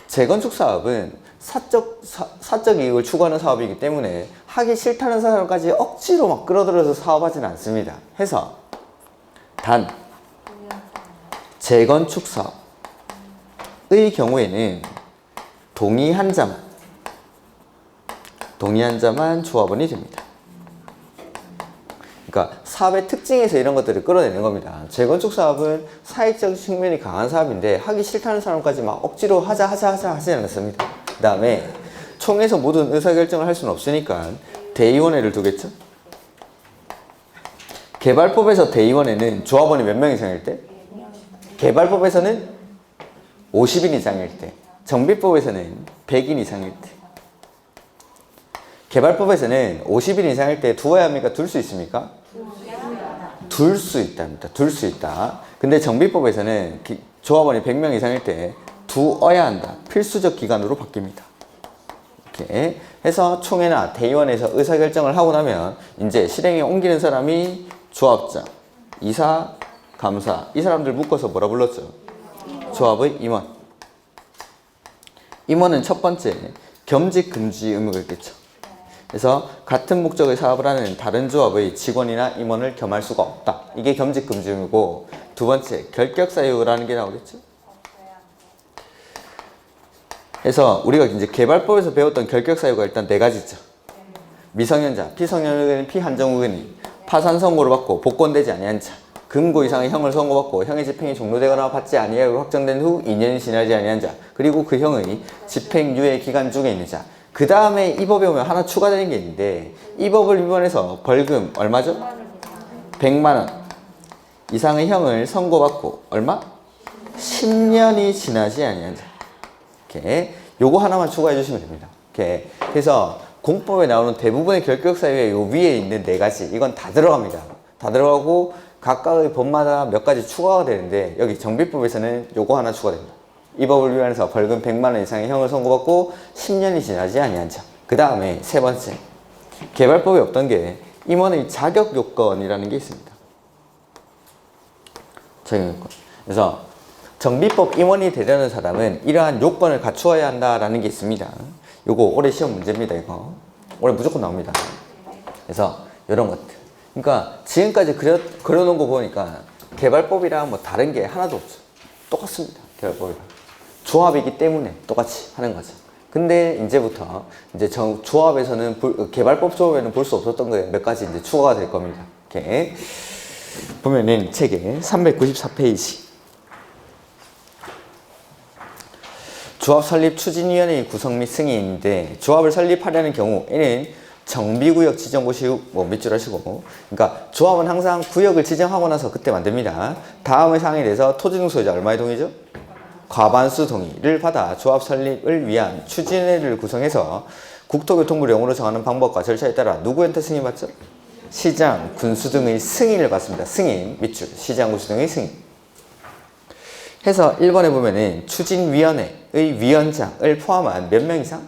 재건축 사업은 사적 이익을 추구하는 사업이기 때문에 하기 싫다는 사람까지 억지로 막 끌어들여서 사업하지는 않습니다. 해서 단 재건축 사업의 경우에는 동의한 자만 조합원이 됩니다. 그러니까 사업의 특징에서 이런 것들을 끌어내는 겁니다. 재건축 사업은 사익적 측면이 강한 사업인데 하기 싫다는 사람까지 막 억지로 하자 하지 않았습니다. 그 다음에 총회에서 모든 의사결정을 할 수는 없으니까 대의원회를 두겠죠. 개발법에서 대의원회는 조합원이 몇 명 이상일 때? 개발법에서는 50인 이상일 때, 정비법에서는 100인 이상일 때. 개발법에서는 50인 이상일 때 두어야 합니까? 둘 수 있습니까? 둘 수 있답니다. 둘 수 있다. 근데 정비법에서는 조합원이 100명 이상일 때 두어야 한다. 필수적 기간으로 바뀝니다. 이렇게 해서 총회나 대의원에서 의사결정을 하고 나면 이제 실행에 옮기는 사람이 조합장, 이사, 감사. 이 사람들 묶어서 뭐라 불렀죠? 조합의 임원. 임원은 첫 번째 겸직 금지 의무가 있겠죠. 그래서 같은 목적의 사업을 하는 다른 조합의 직원이나 임원을 겸할 수가 없다. 이게 겸직 금지 의무고, 두 번째 결격 사유라는 게 나오겠죠. 그래서 우리가 이제 개발법에서 배웠던 결격 사유가 일단 네 가지죠. 미성년자, 피성년자는 피한정 의원이, 파산 선고를 받고 복권되지 아니한 자, 금고 이상의 형을 선고받고 형의 집행이 종료되거나 받지 아니하고 확정된 후 2년이 지나지 아니한 자, 그리고 그 형의 집행유예 기간 중에 있는 자. 그 다음에 이 법에 오면 하나 추가되는 게 있는데 이 법을 위반해서 벌금 얼마죠? 100만 원 이상의 형을 선고받고 얼마? 10년이 지나지 아니한 자. 이렇게 요거 하나만 추가해 주시면 됩니다. 이렇게 그래서 공법에 나오는 대부분의 결격 사유에 요 위에 있는 네 가지 이건 다 들어갑니다. 다 들어가고 각각의 법마다 몇 가지 추가가 되는데 여기 정비법에서는 요거 하나 추가됩니다. 이 법을 위반해서 벌금 100만 원 이상의 형을 선고받고 10년이 지나지 아니한 자. 그 다음에 세 번째, 개발법에 없던 게 임원의 자격 요건이라는 게 있습니다. 자격 요건. 그래서 정비법 임원이 되려는 사람은 이러한 요건을 갖추어야 한다라는 게 있습니다. 요거 올해 시험 문제입니다. 이거 올해 무조건 나옵니다. 그래서 이런 것들. 그러니까 지금까지 그려놓은 거 보니까 개발법이랑 뭐 다른 게 하나도 없죠. 똑같습니다. 개발법이랑. 조합이기 때문에 똑같이 하는 거죠. 근데 이제부터 이제 조합에서는 개발법 조합에는 볼 수 없었던 거에 몇 가지 이제 추가가 될 겁니다. 이렇게 보면은 책에 394페이지. 조합 설립 추진위원회의 구성 및 승인인데 조합을 설립하려는 경우에는 정비구역 지정고시 뭐 밑줄 하시고 그러니까 조합은 항상 구역을 지정하고 나서 그때 만듭니다. 다음의 사항에 대해서 토지등 소유자 얼마의 동의죠? 과반수 동의를 받아 조합 설립을 위한 추진회를 구성해서 국토교통부를 영으로 정하는 방법과 절차에 따라 누구한테 승인받죠? 시장, 군수 등의 승인을 받습니다. 승인, 밑줄, 시장, 군수 등의 승인. 해서 1번에 보면은 추진위원회의 위원장을 포함한 몇 명 이상?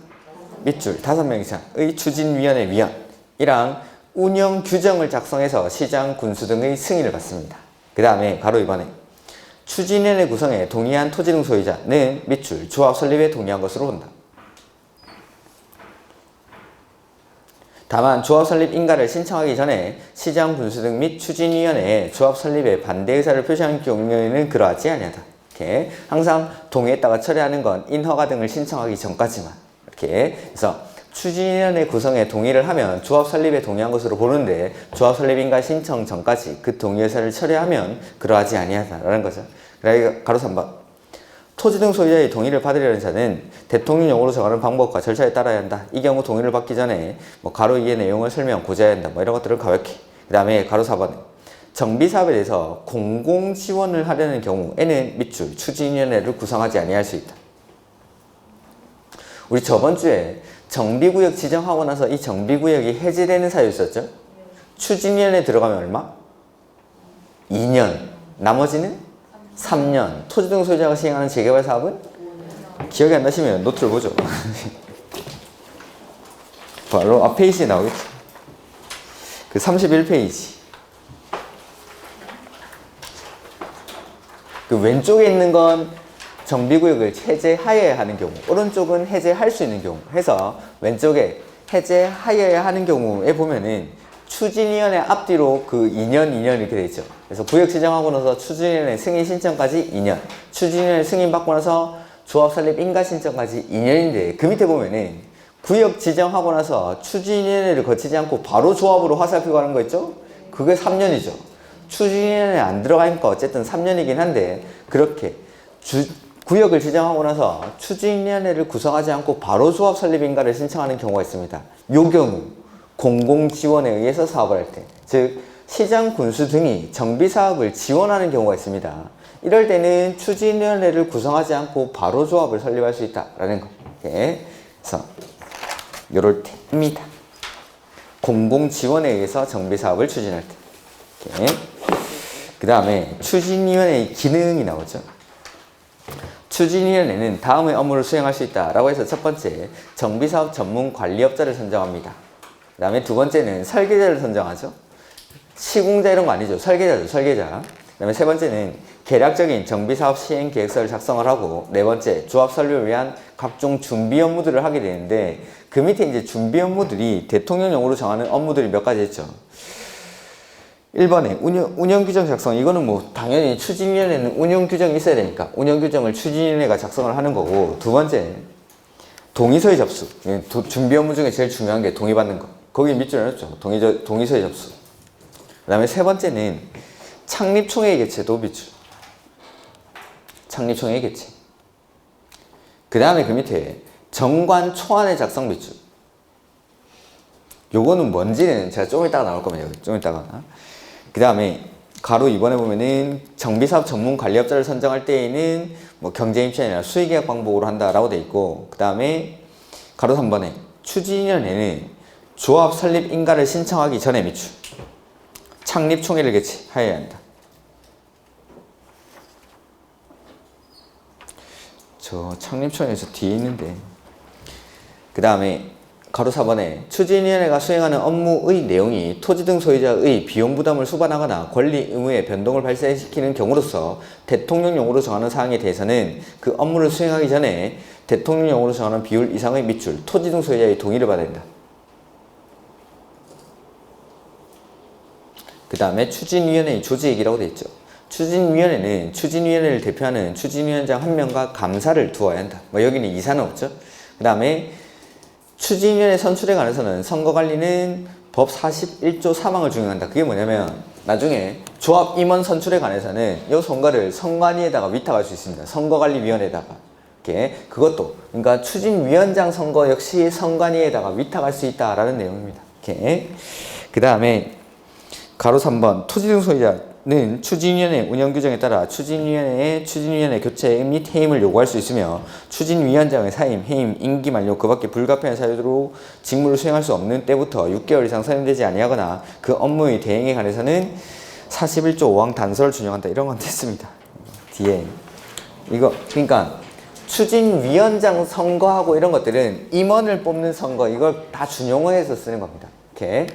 밑줄, 5명 이상의 추진위원회 위원이랑 운영 규정을 작성해서 시장, 군수 등의 승인을 받습니다. 그 다음에 가로 2번에 추진위원회 구성에 동의한 토지등 소유자는 밑줄, 조합 설립에 동의한 것으로 본다. 다만 조합 설립 인가를 신청하기 전에 시장, 군수 등 및 추진위원회에 조합 설립에 반대 의사를 표시한 경우에는 그러하지 아니하다. 이렇게 항상 동의했다가 처리하는 건 인허가 등을 신청하기 전까지만. 이렇게 그래서 추진위원회 구성에 동의를 하면 조합 설립에 동의한 것으로 보는데 조합 설립 인가 신청 전까지 그 동의 의사를 처리하면 그러하지 아니하다라는 거죠. 그러니까 가로 3번. 토지 등 소유자의 동의를 받으려는 자는 대통령령으로 정하는 방법과 절차에 따라야 한다. 이 경우 동의를 받기 전에 뭐 가로 2의 내용을 설명, 고지해야 한다. 뭐 이런 것들을 가볍게. 그 다음에 가로 4번. 정비사업에 대해서 공공 지원을 하려는 경우에는 밑줄, 추진위원회를 구성하지 아니할 수 있다. 우리 저번 주에 정비구역 지정하고 나서 이 정비구역이 해제되는 사유 있었죠? 추진위원회 들어가면 얼마? 2년. 나머지는 3년. 토지 등 소유자가 시행하는 재개발 사업은? 기억이 안 나시면 노트를 보죠. 바로 앞 페이지에 나오겠죠. 그 31페이지. 그 왼쪽에 있는 건 정비구역을 해제하여야 하는 경우, 오른쪽은 해제할 수 있는 경우 해서 왼쪽에 해제하여야 하는 경우에 보면은 추진위원회 앞뒤로 그 2년 이렇게 돼 있죠. 그래서 구역 지정하고 나서 추진위원회 승인 신청까지 2년, 추진위원회 승인 받고 나서 조합 설립 인가 신청까지 2년인데 그 밑에 보면은 구역 지정하고 나서 추진위원회를 거치지 않고 바로 조합으로 화살표 가는 거 있죠? 그게 3년이죠. 추진위원회 안 들어가니까 어쨌든 3년이긴 한데 그렇게 구역을 지정하고 나서 추진위원회를 구성하지 않고 바로 조합 설립 인가를 신청하는 경우가 있습니다. 요 경우 공공지원에 의해서 사업을 할 때, 즉 시장, 군수 등이 정비사업을 지원하는 경우가 있습니다. 이럴 때는 추진위원회를 구성하지 않고 바로 조합을 설립할 수 있다라는 거. 예. 그래서 요럴 때입니다. 공공지원에 의해서 정비사업을 추진할 때. 이렇게. 그 다음에 추진위원회의 기능이 나오죠. 추진위원회는 다음의 업무를 수행할 수 있다라고 해서 첫 번째, 정비사업 전문 관리업자를 선정합니다. 그 다음에 두 번째는 설계자를 선정하죠. 시공자 이런 거 아니죠. 설계자죠. 설계자. 그 다음에 세 번째는 계략적인 정비사업 시행 계획서를 작성을 하고, 네 번째, 조합 설립을 위한 각종 준비 업무들을 하게 되는데 그 밑에 이제 준비 업무들이 대통령령으로 정하는 업무들이 몇 가지 있죠. 1번에 운영규정 작성. 이거는 뭐 당연히 추진위원회는 운영규정이 있어야 되니까 운영규정을 추진위원회가 작성을 하는 거고, 두 번째 동의서의 접수. 준비 업무 중에 제일 중요한 게 동의받는 거. 거기 밑줄 해놨죠. 동의서의 접수. 다음에 세 번째는 창립총회 개최도 미출. 창립총회 개최. 그 다음에 그 밑에 정관 초안의 작성 미출. 요거는 뭔지는 제가 좀 이따가 나올 겁니다. 좀 이따가. 그 다음에 가로 2번에 보면은 정비사업 전문 관리업자를 선정할 때에는 뭐 경제임시 아니라 수의계약 방법으로 한다라고 돼 있고, 그 다음에 가로 3번에 추진위원회는 조합 설립 인가를 신청하기 전에 미출. 창립총회를 개최하여야 한다. 저 창립총회에서 뒤에 있는데, 그 다음에 가로 4번에 추진위원회가 수행하는 업무의 내용이 토지 등 소유자의 비용 부담을 수반하거나 권리 의무의 변동을 발생시키는 경우로서 대통령령으로 정하는 사항에 대해서는 그 업무를 수행하기 전에 대통령령으로 정하는 비율 이상의 밑줄, 토지 등 소유자의 동의를 받아야 된다. 그 다음에 추진위원회의 조직이라고 되어 있죠. 추진위원회는 추진위원회를 대표하는 추진위원장 1명과 감사를 두어야 한다. 뭐 여기는 이사는 없죠. 그 다음에 추진위원회 선출에 관해서는 선거관리는 법 41조 3항을 준용한다. 그게 뭐냐면 나중에 조합 임원 선출에 관해서는 이 선거를 선관위에다가 위탁할 수 있습니다. 선거관리위원회에다가. 이렇게 그것도 그러니까 추진위원장 선거 역시 선관위에다가 위탁할 수 있다라는 내용입니다. 이렇게 그 다음에 가로 3번 토지 등 소유자는 추진위원회 운영 규정에 따라 추진위원회 교체 및 해임을 요구할 수 있으며 추진위원장의 사임, 해임, 임기 만료 그 밖에 불가피한 사유로 직무를 수행할 수 없는 때부터 6개월 이상 선임되지 아니하거나 그 업무의 대행에 관해서는 41조 5항 단서를 준용한다. 이런 건 됐습니다. 뒤에 이거 그러니까 추진위원장 선거하고 이런 것들은 임원을 뽑는 선거 이걸 다 준용을 해서 쓰는 겁니다. 이렇게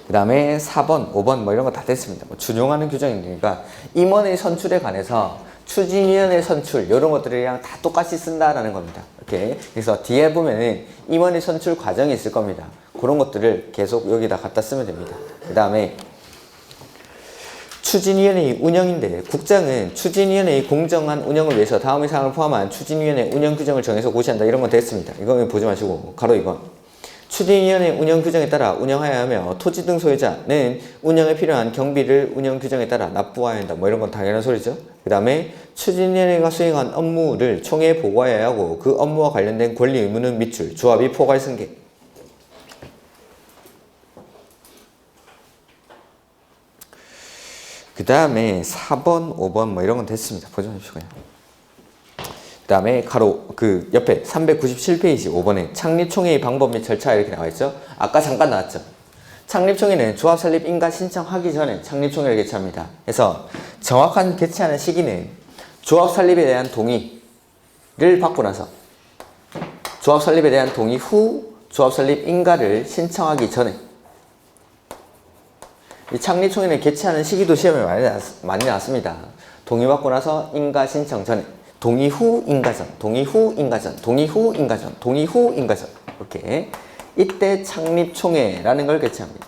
그 다음에 4번, 5번 뭐 이런 거 다 됐습니다. 뭐 준용하는 규정이니까 임원의 선출에 관해서 추진위원회 선출 이런 것들이랑 다 똑같이 쓴다라는 겁니다. 이렇게 그래서 뒤에 보면은 임원의 선출 과정이 있을 겁니다. 그런 것들을 계속 여기다 갖다 쓰면 됩니다. 그 다음에 추진위원회의 운영인데 국장은 추진위원회의 공정한 운영을 위해서 다음의 사항을 포함한 추진위원회 운영 규정을 정해서 고시한다. 이런 건 됐습니다. 이거 보지 마시고 가로 2번 추진위원회 운영 규정에 따라 운영하여야 하며 토지 등 소유자는 운영에 필요한 경비를 운영 규정에 따라 납부해야 한다. 뭐 이런 건 당연한 소리죠. 그 다음에 추진위원회가 수행한 업무를 총회에 보고해야 하고 그 업무와 관련된 권리 의무는 밑줄, 조합이 포괄 승계. 그 다음에 4번, 5번 뭐 이런 건 됐습니다. 보지 마십시오. 그냥. 그 다음에 가로 그 옆에 397페이지 5번에 창립총회의 방법 및 절차 이렇게 나와 있죠. 아까 잠깐 나왔죠. 창립총회는 조합 설립 인가 신청하기 전에 창립총회를 개최합니다. 그래서 정확한 개최하는 시기는 조합 설립에 대한 동의를 받고 나서 조합 설립에 대한 동의 후 조합 설립 인가를 신청하기 전에. 이 창립총회는 개최하는 시기도 시험에 많이 나왔습니다. 동의받고 나서 인가 신청 전에. 동의 후 인가전, 동의 후 인가전, 동의 후 인가전, 동의 후 인가전. 이렇게 이때 창립총회라는 걸 개최합니다.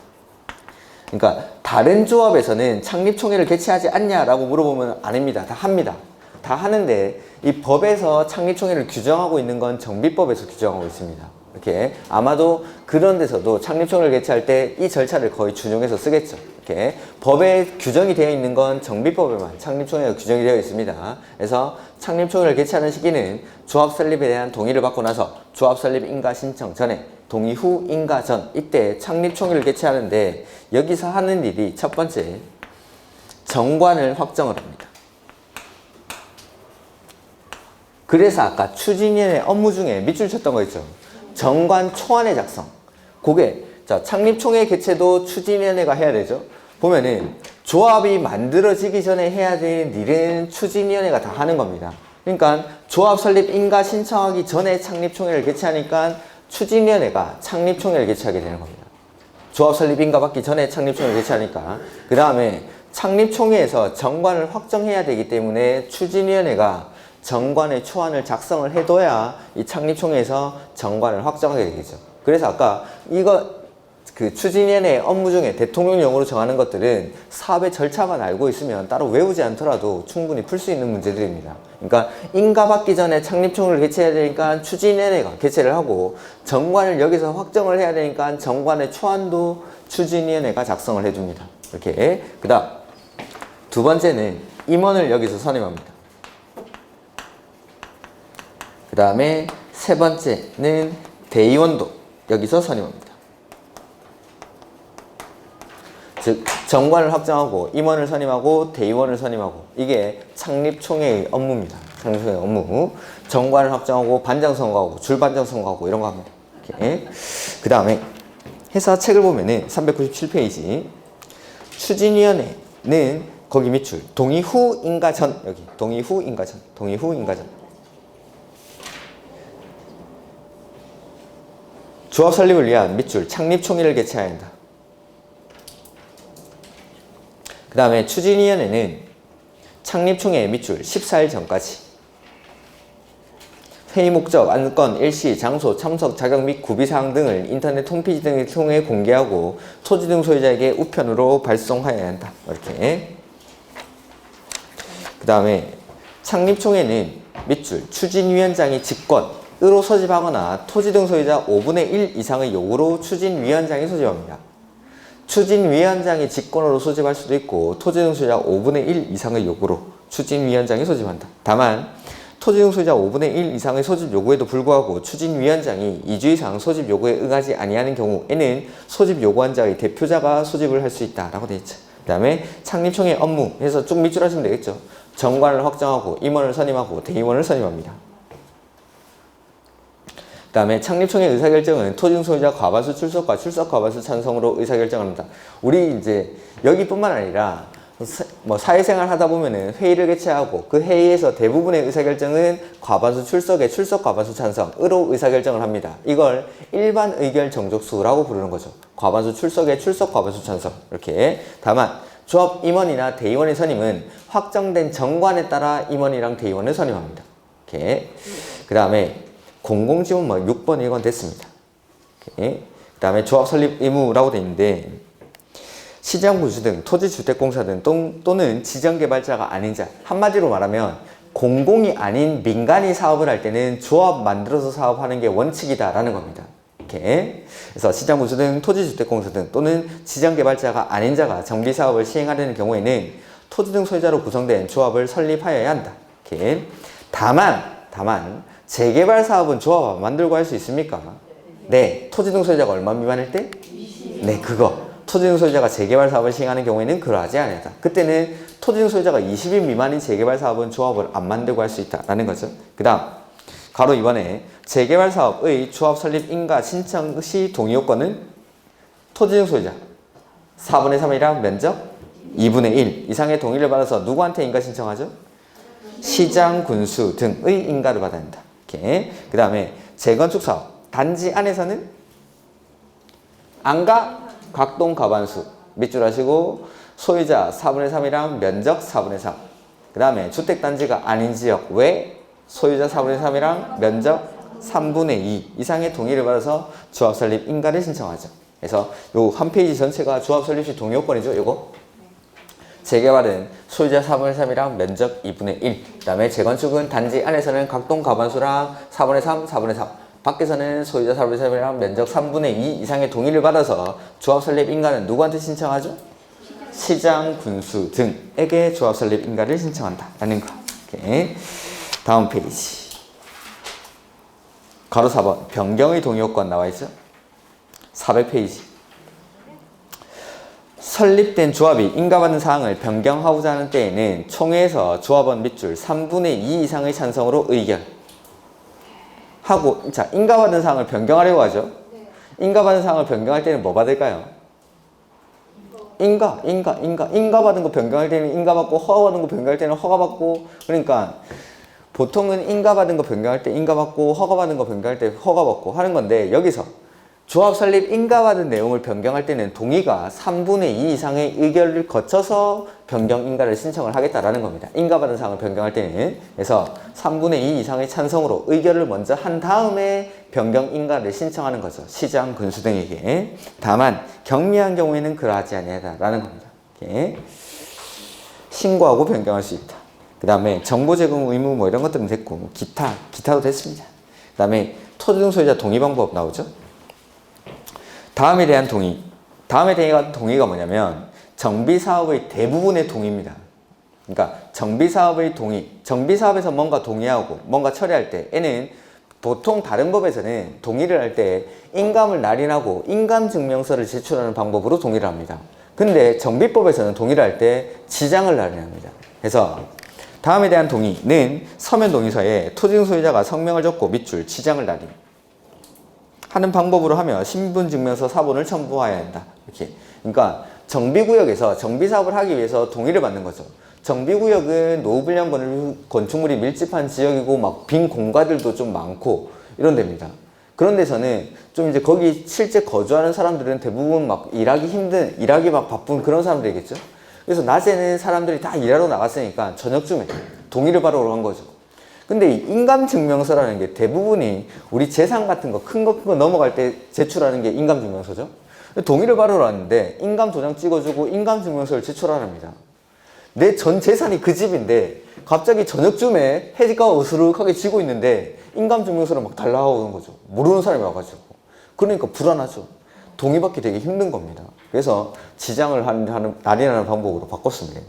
그러니까 다른 조합에서는 창립총회를 개최하지 않냐라고 물어보면 아닙니다. 다 합니다. 다 하는데 이 법에서 창립총회를 규정하고 있는 건 정비법에서 규정하고 있습니다. 이렇게 아마도 그런 데서도 창립총회를 개최할 때 이 절차를 거의 준용해서 쓰겠죠. 이렇게 법에 규정이 되어 있는 건 정비법에만 창립총회가 규정이 되어 있습니다. 그래서 창립총회를 개최하는 시기는 조합 설립에 대한 동의를 받고 나서 조합 설립 인가 신청 전에, 동의 후 인가 전, 이때 창립총회를 개최하는데 여기서 하는 일이 첫 번째 정관을 확정을 합니다. 그래서 아까 추진위원회 업무 중에 밑줄 쳤던 거 있죠. 정관 초안의 작성. 그게 자 창립총회 개최도 추진위원회가 해야 되죠. 보면은 조합이 만들어지기 전에 해야 되는 일은 추진위원회가 다 하는 겁니다. 그러니까 조합 설립 인가 신청하기 전에 창립총회를 개최하니까 추진위원회가 창립총회를 개최하게 되는 겁니다. 조합 설립 인가 받기 전에 창립총회를 개최하니까. 그 다음에 창립총회에서 정관을 확정해야 되기 때문에 추진위원회가 정관의 초안을 작성을 해둬야 이 창립총회에서 정관을 확정하게 되겠죠. 그래서 아까 이거 그 추진위원회 업무 중에 대통령령으로 정하는 것들은 사업의 절차만 알고 있으면 따로 외우지 않더라도 충분히 풀 수 있는 문제들입니다. 그러니까 인가 받기 전에 창립총회를 개최해야 되니까 추진위원회가 개최를 하고 정관을 여기서 확정을 해야 되니까 정관의 초안도 추진위원회가 작성을 해줍니다. 이렇게. 그 다음 두 번째는 임원을 여기서 선임합니다. 그 다음에 세 번째는 대의원도 여기서 선임합니다. 즉 정관을 확정하고 임원을 선임하고 대의원을 선임하고 이게 창립총회의 업무입니다. 창립총회 업무. 정관을 확정하고 반장 선거하고 줄반장 선거하고 이런 거 합니다. 이렇게. 그 다음에 회사 책을 보면은 397페이지 추진위원회는 거기 밑줄 동의 후 인가 전 여기 동의 후 인가 전 동의 후 인가 전 조합 설립을 위한 밑줄 창립총회를 개최해야 한다. 그 다음에 추진위원회는 창립총회 밑줄 14일 전까지 회의 목적, 안건, 일시, 장소, 참석, 자격 및 구비사항 등을 인터넷 홈페이지 등을 통해 공개하고 토지 등 소유자에게 우편으로 발송하여야 한다. 이렇게. 그 다음에 창립총회는 밑줄 추진위원장이 직권으로 소집하거나 토지 등 소유자 5분의 1 이상의 요구로 추진위원장이 소집합니다. 추진위원장이 직권으로 소집할 수도 있고 토지 등 소유자 5분의 1 이상의 요구로 추진위원장이 소집한다. 다만 토지 등 소유자 5분의 1 이상의 소집 요구에도 불구하고 추진위원장이 2주 이상 소집 요구에 응하지 아니하는 경우에는 소집 요구한 자의 대표자가 소집을 할 수 있다라고 되어 있죠. 그 다음에 창립총회 업무 해서 쭉 밑줄 하시면 되겠죠. 정관을 확정하고 임원을 선임하고 대의원을 선임합니다. 그 다음에 창립총회 의사결정은 토지 소유자 과반수 출석과 출석 과반수 찬성으로 의사결정합니다. 우리 이제 여기뿐만 아니라 뭐 사회생활 하다 보면은 회의를 개최하고 그 회의에서 대부분의 의사결정은 과반수 출석에 출석 과반수 찬성으로 의사결정을 합니다. 이걸 일반 의결 정족수라고 부르는 거죠. 과반수 출석에 출석 과반수 찬성 이렇게. 다만 조합 임원이나 대의원의 선임은 확정된 정관에 따라 임원이랑 대의원을 선임합니다. 이렇게. 그 다음에 공공지원 뭐 6번 1번 됐습니다. 그 다음에 조합 설립 의무라고 되어 있는데 시장군수 등 토지주택공사 등 또는 지정개발자가 아닌 자 한마디로 말하면 공공이 아닌 민간이 사업을 할 때는 조합 만들어서 사업하는 게 원칙이다라는 겁니다. 이렇게. 그래서 시장군수 등 토지주택공사 등 또는 지정개발자가 아닌 자가 정비사업을 시행하려는 경우에는 토지 등 소유자로 구성된 조합을 설립하여야 한다. 이렇게. 다만 재개발 사업은 조합 안 만들고 할 수 있습니까? 네. 토지 등 소유자가 얼마 미만일 때? 네, 그거. 토지 등 소유자가 재개발 사업을 시행하는 경우에는 그러하지 않다. 그때는 토지 등 소유자가 20인 미만인 재개발 사업은 조합을 안 만들고 할 수 있다라는 거죠. 그 다음 가로 2번에 재개발 사업의 조합 설립 인가 신청 시 동의 요건은 토지 등 소유자 4분의 3이랑 면적 2분의 1 이상의 동의를 받아서 누구한테 인가 신청하죠? 시장, 군수 등의 인가를 받아야 한다. 이렇게. 그 다음에 재건축 사업 단지 안에서는 안가 각동 과반수 밑줄 하시고 소유자 4분의 3이랑 면적 4분의 3. 그 다음에 주택단지가 아닌 지역 외 소유자 4분의 3이랑 면적 3분의 2 이상의 동의를 받아서 조합 설립 인가를 신청하죠. 그래서 요 한 페이지 전체가 조합 설립 시 동의 요건이죠. 요거. 재개발은 소유자 4분의 3이랑 면적 2분의 1. 그 다음에 재건축은 단지 안에서는 각동 과반수랑 4분의 3, 4분의 3. 밖에서는 소유자 4분의 3이랑 면적 3분의 2 이상의 동의를 받아서 조합 설립 인가는 누구한테 신청하죠? 시장, 군수 등에게 조합 설립 인가를 신청한다 라는 거. 이렇게. 다음 페이지 가로 4번 변경의 동의 요건 나와 있죠? 400페이지 설립된 조합이 인가받은 사항을 변경하고자 하는 때에는 총회에서 조합원 밑줄 3분의 2 이상의 찬성으로 의결 하고, 자, 인가받은 사항을 변경하려고 하죠. 인가받은 사항을 변경할 때는 뭐 받을까요? 인가받은 거 변경할 때는 인가받고 허가받은 거 변경할 때는 허가받고. 그러니까 보통은 인가받은 거 변경할 때 인가받고 허가받은 거 변경할 때 허가받고 하는 건데 여기서 조합 설립 인가받은 내용을 변경할 때는 동의가 3분의 2 이상의 의결을 거쳐서 변경 인가를 신청을 하겠다라는 겁니다. 인가받은 사항을 변경할 때는. 그래서 3분의 2 이상의 찬성으로 의결을 먼저 한 다음에 변경 인가를 신청하는 거죠. 시장, 군수 등에게. 다만 경미한 경우에는 그러하지 아니하다라는 겁니다. 이렇게. 신고하고 변경할 수 있다. 그 다음에 정보 제공 의무 뭐 이런 것들은 됐고 기타도 됐습니다. 그 다음에 토지 등 소유자 동의 방법 나오죠. 다음에 대한 동의가 뭐냐면 정비사업의 대부분의 동의입니다. 그러니까 정비사업의 동의, 정비사업에서 뭔가 동의하고 뭔가 처리할 때에는 보통 다른 법에서는 동의를 할 때 인감을 날인하고 인감증명서를 제출하는 방법으로 동의를 합니다. 근데 정비법에서는 동의를 할 때 지장을 날인합니다. 그래서 다음에 대한 동의는 서면 동의서에 토지 소유자가 성명을 적고 밑줄 지장을 날인 하는 방법으로 하며 신분증명서 사본을 첨부해야 한다. 이렇게. 그러니까 정비구역에서 정비사업을 하기 위해서 동의를 받는 거죠. 정비구역은 노후불량 건축물이 밀집한 지역이고 막 빈 공가들도 좀 많고 이런 데입니다. 그런 데서는 좀 이제 거기 실제 거주하는 사람들은 대부분 막 일하기 막 바쁜 그런 사람들이겠죠. 그래서 낮에는 사람들이 다 일하러 나갔으니까 저녁쯤에 동의를 받으러 간 거죠. 근데 이 인감증명서라는 게 대부분이 우리 재산 같은 거 큰 거 넘어갈 때 제출하는 게 인감증명서죠. 동의를 받으러 왔는데 인감도장 찍어주고 인감증명서를 제출하랍니다. 내 전 재산이 그 집인데 갑자기 저녁쯤에 해가 어수룩하게 지고 있는데 인감증명서를 막 달라고 오는 거죠. 모르는 사람이 와가지고. 그러니까 불안하죠. 동의받기 되게 힘든 겁니다. 그래서 지장을 날인하는 방법으로 바꿨습니다.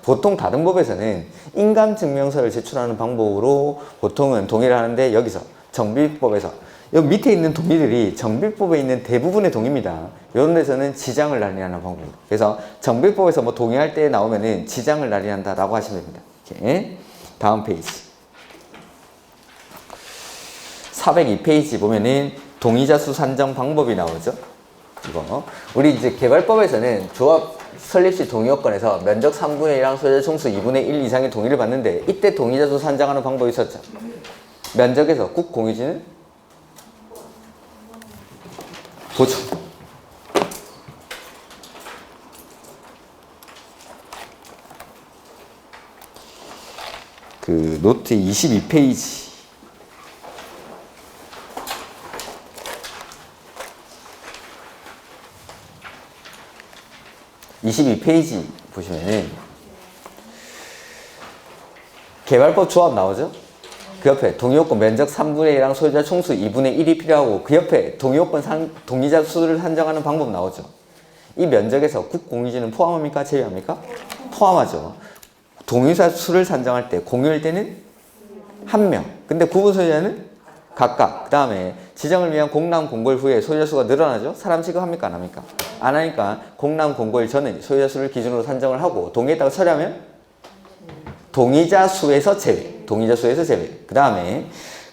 보통 다른 법에서는 인감증명서를 제출하는 방법으로 보통은 동의를 하는데 여기서 정비법에서 여기 밑에 있는 동의들이 정비법에 있는 대부분의 동의입니다. 이런 데서는 지장을 날인하는 방법으로. 그래서 정비법에서 뭐 동의할 때 나오면은 지장을 날인한다라고 하시면 됩니다. 이렇게. 다음 페이지. 402페이지 보면은 동의자 수 산정 방법이 나오죠. 이거. 우리 이제 개발법에서는 조합 설립 시 동의 요건에서 면적 3분의 1이랑 소유자 총수 2분의 1 이상의 동의를 받는데 이때 동의자 수 산정하는 방법이 있었죠. 면적에서 국 공유지는 보죠. 그 노트 22페이지. (22페이지) 보시면은 개발법 조합 나오죠? 그 옆에 동의요건 면적 3분의 1이랑 소유자 총수 2분의 1이 필요하고 그 옆에 동의자 수를 산정하는 방법 나오죠. 이 면적에서 국공유지는 포함합니까? 제외합니까? 포함하죠. 동의자 수를 산정할 때 공유일 때는 1명. 근데 구분 소유자는 각각. 그 다음에 지정을 위한 공람 공고일 후에 소유자 수가 늘어나죠? 사람 취급합니까? 안 합니까? 안 하니까 공람 공고일 전에 소유자 수를 기준으로 산정을 하고 동의했다고 처리하면 동의자 수에서 제외. 동의자 수에서 제외. 그 다음에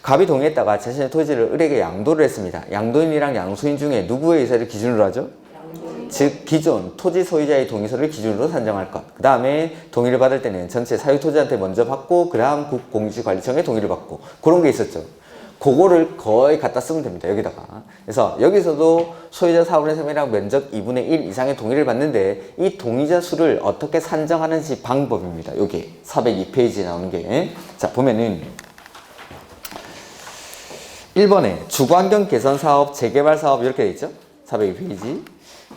갑이 동의했다가 자신의 토지를 을에게 양도를 했습니다. 양도인이랑 양수인 중에 누구의 의사를 기준으로 하죠? 즉 기존 토지 소유자의 동의서를 기준으로 산정할 것. 그 다음에 동의를 받을 때는 전체 사유토지한테 먼저 받고 그 다음 국공유지관리청에 동의를 받고 그런 게 있었죠. 그거를 거의 갖다 쓰면 됩니다. 여기다가. 그래서 여기서도 소유자 4분의 3이랑 면적 2분의 1 이상의 동의를 받는데 이 동의자 수를 어떻게 산정하는지 방법입니다. 여기 402페이지에 나오는 게. 자, 보면은 1번에 주거환경 개선 사업, 재개발 사업 이렇게 돼 있죠. 402페이지.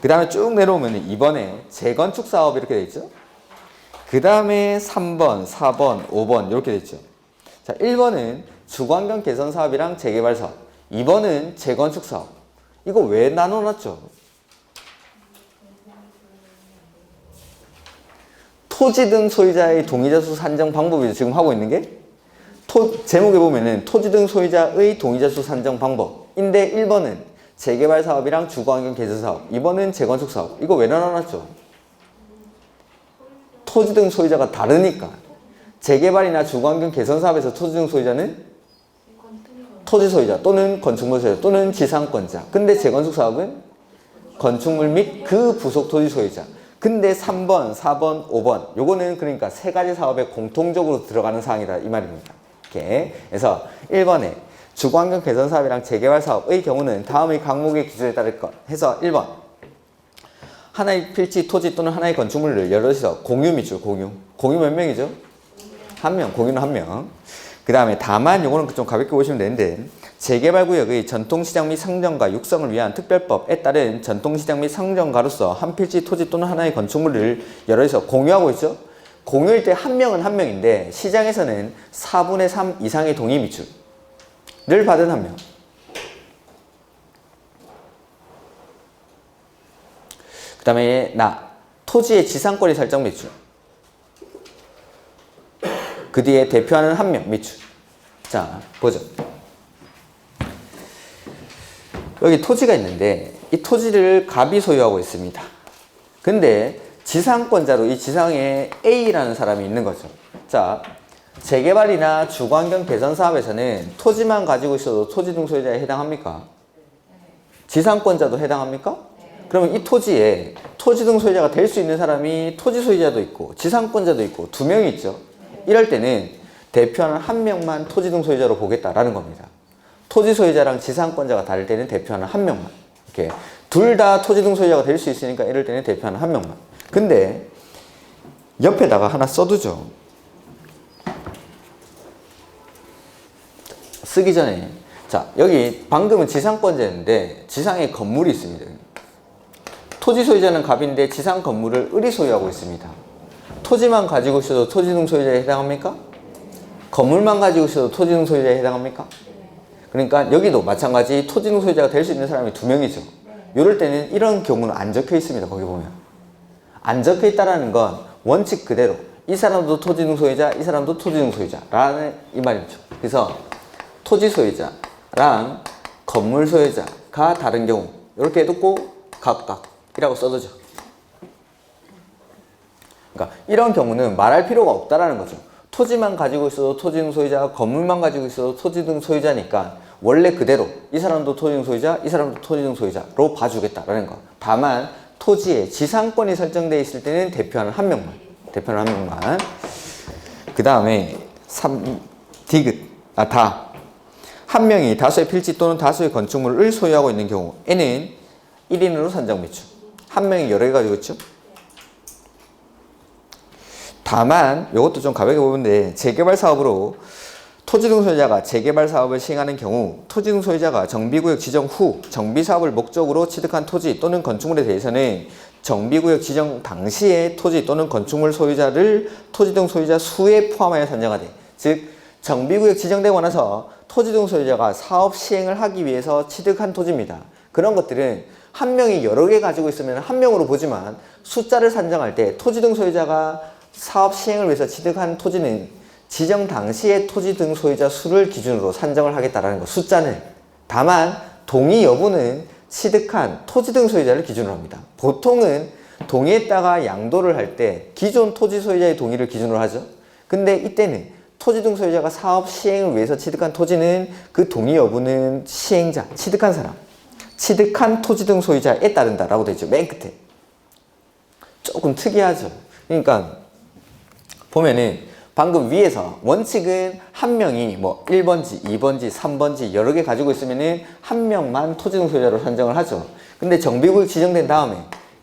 그 다음에 쭉 내려오면 2번에 재건축 사업 이렇게 돼 있죠. 그 다음에 3번, 4번, 5번 이렇게 돼 있죠. 자, 1번은 주거환경 개선 사업이랑 재개발 사업. 2번은 재건축 사업. 이거 왜 나눠놨죠? 토지 등 소유자의 동의자 수 산정 방법이죠. 지금 하고 있는 게 제목에 보면은 토지 등 소유자의 동의자 수 산정 방법인데 1번은 재개발 사업이랑 주거환경 개선 사업, 2번은 재건축 사업. 이거 왜 나눠놨죠? 토지 등 소유자가 다르니까. 재개발이나 주거환경 개선 사업에서 토지 등 소유자는 토지 소유자 또는 건축물 소유자 또는 지상권자. 근데 재건축 사업은 건축물 및 그 부속 토지 소유자. 근데 3번, 4번, 5번 요거는 그러니까 세 가지 사업에 공통적으로 들어가는 사항이다 이 말입니다. 이렇게. 그래서 1번에 주거환경 개선 사업이랑 재개발 사업의 경우는 다음의 항목의 기준에 따를 것 해서 1번 하나의 필지, 토지 또는 하나의 건축물을 여럿이서 공유 밑줄, 공유 몇 명이죠? 한 명, 공유는 한 명. 그 다음에 다만 요거는 좀 가볍게 보시면 되는데 재개발구역의 전통시장 및 상점가 육성을 위한 특별법에 따른 전통시장 및 상점가로서 한 필지, 토지 또는 하나의 건축물을 여럿이서 공유하고 있죠? 공유일 때 한 명은 한 명인데 시장에서는 4분의 3 이상의 동의 밑줄을 받은 한 명. 그 다음에 토지의 지상권이 설정 밑줄. 그 뒤에 대표하는 한 명 밑줄. 자, 보죠. 여기 토지가 있는데 이 토지를 갑이 소유하고 있습니다. 근데 지상권자로 이 지상에 A라는 사람이 있는 거죠. 자, 재개발이나 주거환경 개선 사업에서는 토지만 가지고 있어도 토지 등 소유자에 해당합니까? 지상권자도 해당합니까? 그러면 이 토지에 토지 등 소유자가 될 수 있는 사람이 토지 소유자도 있고 지상권자도 있고 두 명이 있죠. 이럴 때는 대표하는 한 명만 토지 등 소유자로 보겠다라는 겁니다. 토지 소유자랑 지상권자가 다를 때는 대표하는 한 명만. 이렇게 둘 다 토지 등 소유자가 될 수 있으니까 이럴 때는 대표하는 한 명만. 근데 옆에다가 하나 써두죠. 쓰기 전에 자, 여기 방금은 지상권자인데 지상에 건물이 있습니다. 토지 소유자는 갑인데 지상 건물을 을이 소유하고 있습니다. 토지만 가지고 있어도 토지 등 소유자에 해당합니까? 건물만 가지고 있어도 토지 등 소유자에 해당합니까? 그러니까 여기도 마찬가지 토지 등 소유자가 될 수 있는 사람이 두 명이죠. 이럴 때는 이런 경우는 안 적혀 있습니다. 거기 보면 안 적혀 있다라는 건 원칙 그대로 이 사람도 토지 등 소유자, 이 사람도 토지 등 소유자라는 이 말이죠. 그래서 토지 소유자랑 건물 소유자가 다른 경우 이렇게 해두고 각각이라고 써두죠. 그러니까 이런 경우는 말할 필요가 없다라는 거죠. 토지만 가지고 있어도 토지 등 소유자, 건물만 가지고 있어도 토지 등 소유자니까 원래 그대로 이 사람도 토지 등 소유자, 이 사람도 토지 등 소유자로 봐주겠다라는 거. 다만 토지에 지상권이 설정되어 있을 때는 대표하는 한 명만. 그 다음에 한 명이 다수의 필지 또는 다수의 건축물을 소유하고 있는 경우 N은 1인으로 산정 밑줄. 한 명이 여러 개 가지고 있죠. 다만 이것도 좀 가볍게 보는데 재개발 사업으로 토지 등 소유자가 재개발 사업을 시행하는 경우 토지 등 소유자가 정비구역 지정 후 정비사업을 목적으로 취득한 토지 또는 건축물에 대해서는 정비구역 지정 당시에 토지 또는 건축물 소유자를 토지 등 소유자 수에 포함하여 산정하되, 즉 정비구역 지정되고 나서 토지 등 소유자가 사업 시행을 하기 위해서 취득한 토지입니다. 그런 것들은 한 명이 여러 개 가지고 있으면 한 명으로 보지만 숫자를 산정할 때 토지 등 소유자가 사업 시행을 위해서 취득한 토지는 지정 당시의 토지 등 소유자 수를 기준으로 산정을 하겠다라는 거, 숫자는. 다만 동의 여부는 취득한 토지 등 소유자를 기준으로 합니다. 보통은 동의했다가 양도를 할 때 기존 토지 소유자의 동의를 기준으로 하죠. 근데 이때는 토지 등 소유자가 사업 시행을 위해서 취득한 토지는 그 동의 여부는 시행자, 취득한 사람, 취득한 토지 등 소유자에 따른다라고 되어 있죠. 맨 끝에. 조금 특이하죠. 그러니까 보면은 방금 위에서 원칙은 한 명이 뭐 1번지, 2번지, 3번지 여러 개 가지고 있으면은 한 명만 토지 등 소유자로 산정을 하죠. 근데 정비구역 지정된 다음에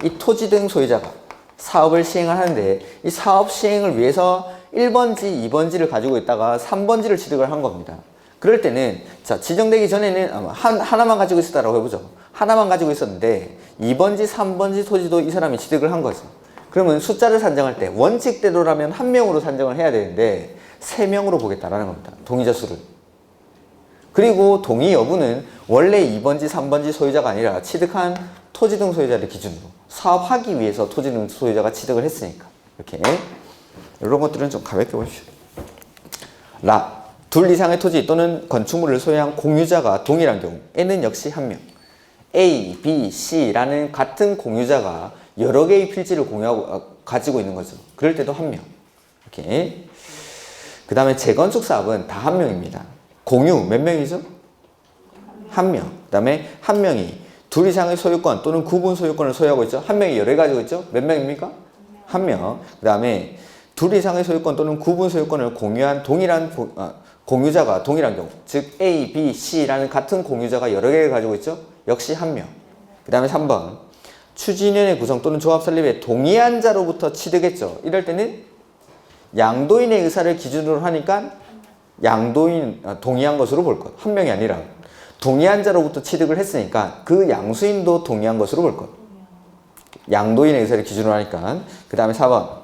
이 토지 등 소유자가 사업을 시행을 하는데 이 사업 시행을 위해서 1번지, 2번지를 가지고 있다가 3번지를 취득을 한 겁니다. 그럴 때는 자, 지정되기 전에는 하나만 가지고 있었다라고 해보죠. 하나만 가지고 있었는데 2번지, 3번지 토지도 이 사람이 취득을 한 거죠. 그러면 숫자를 산정할 때 원칙대로라면 한 명으로 산정을 해야 되는데 3명으로 보겠다라는 겁니다. 동의자 수를. 그리고 동의 여부는 원래 2번지, 3번지 소유자가 아니라 취득한 토지 등 소유자를 기준으로 사업하기 위해서 토지 등 소유자가 취득을 했으니까. 이렇게 이런 것들은 좀 가볍게 보십시오. 둘 이상의 토지 또는 건축물을 소유한 공유자가 동일한 경우 N은 역시 한 명. A, B, C라는 같은 공유자가 여러 개의 필지를 가지고 있는 거죠. 그럴 때도 한 명. 이렇게. 그 다음에 재건축 사업은 다 한 명입니다. 공유 몇 명이죠? 한 명. 그 다음에 한 명이 둘 이상의 소유권 또는 구분 소유권을 소유하고 있죠. 한 명이 여러 개 가지고 있죠. 몇 명입니까? 한 명. 그 다음에 둘 이상의 소유권 또는 구분 소유권을 공유한 공유자가 동일한 경우, 즉 A, B, C라는 같은 공유자가 여러 개를 가지고 있죠? 역시 한 명. 그 다음에 3번 추진위원회 구성 또는 조합 설립에 동의한 자로부터 취득했죠. 이럴 때는 양도인의 의사를 기준으로 하니까 동의한 것으로 볼 것. 한 명이 아니라 동의한 자로부터 취득을 했으니까 그 양수인도 동의한 것으로 볼 것. 양도인의 의사를 기준으로 하니까. 그 다음에 4번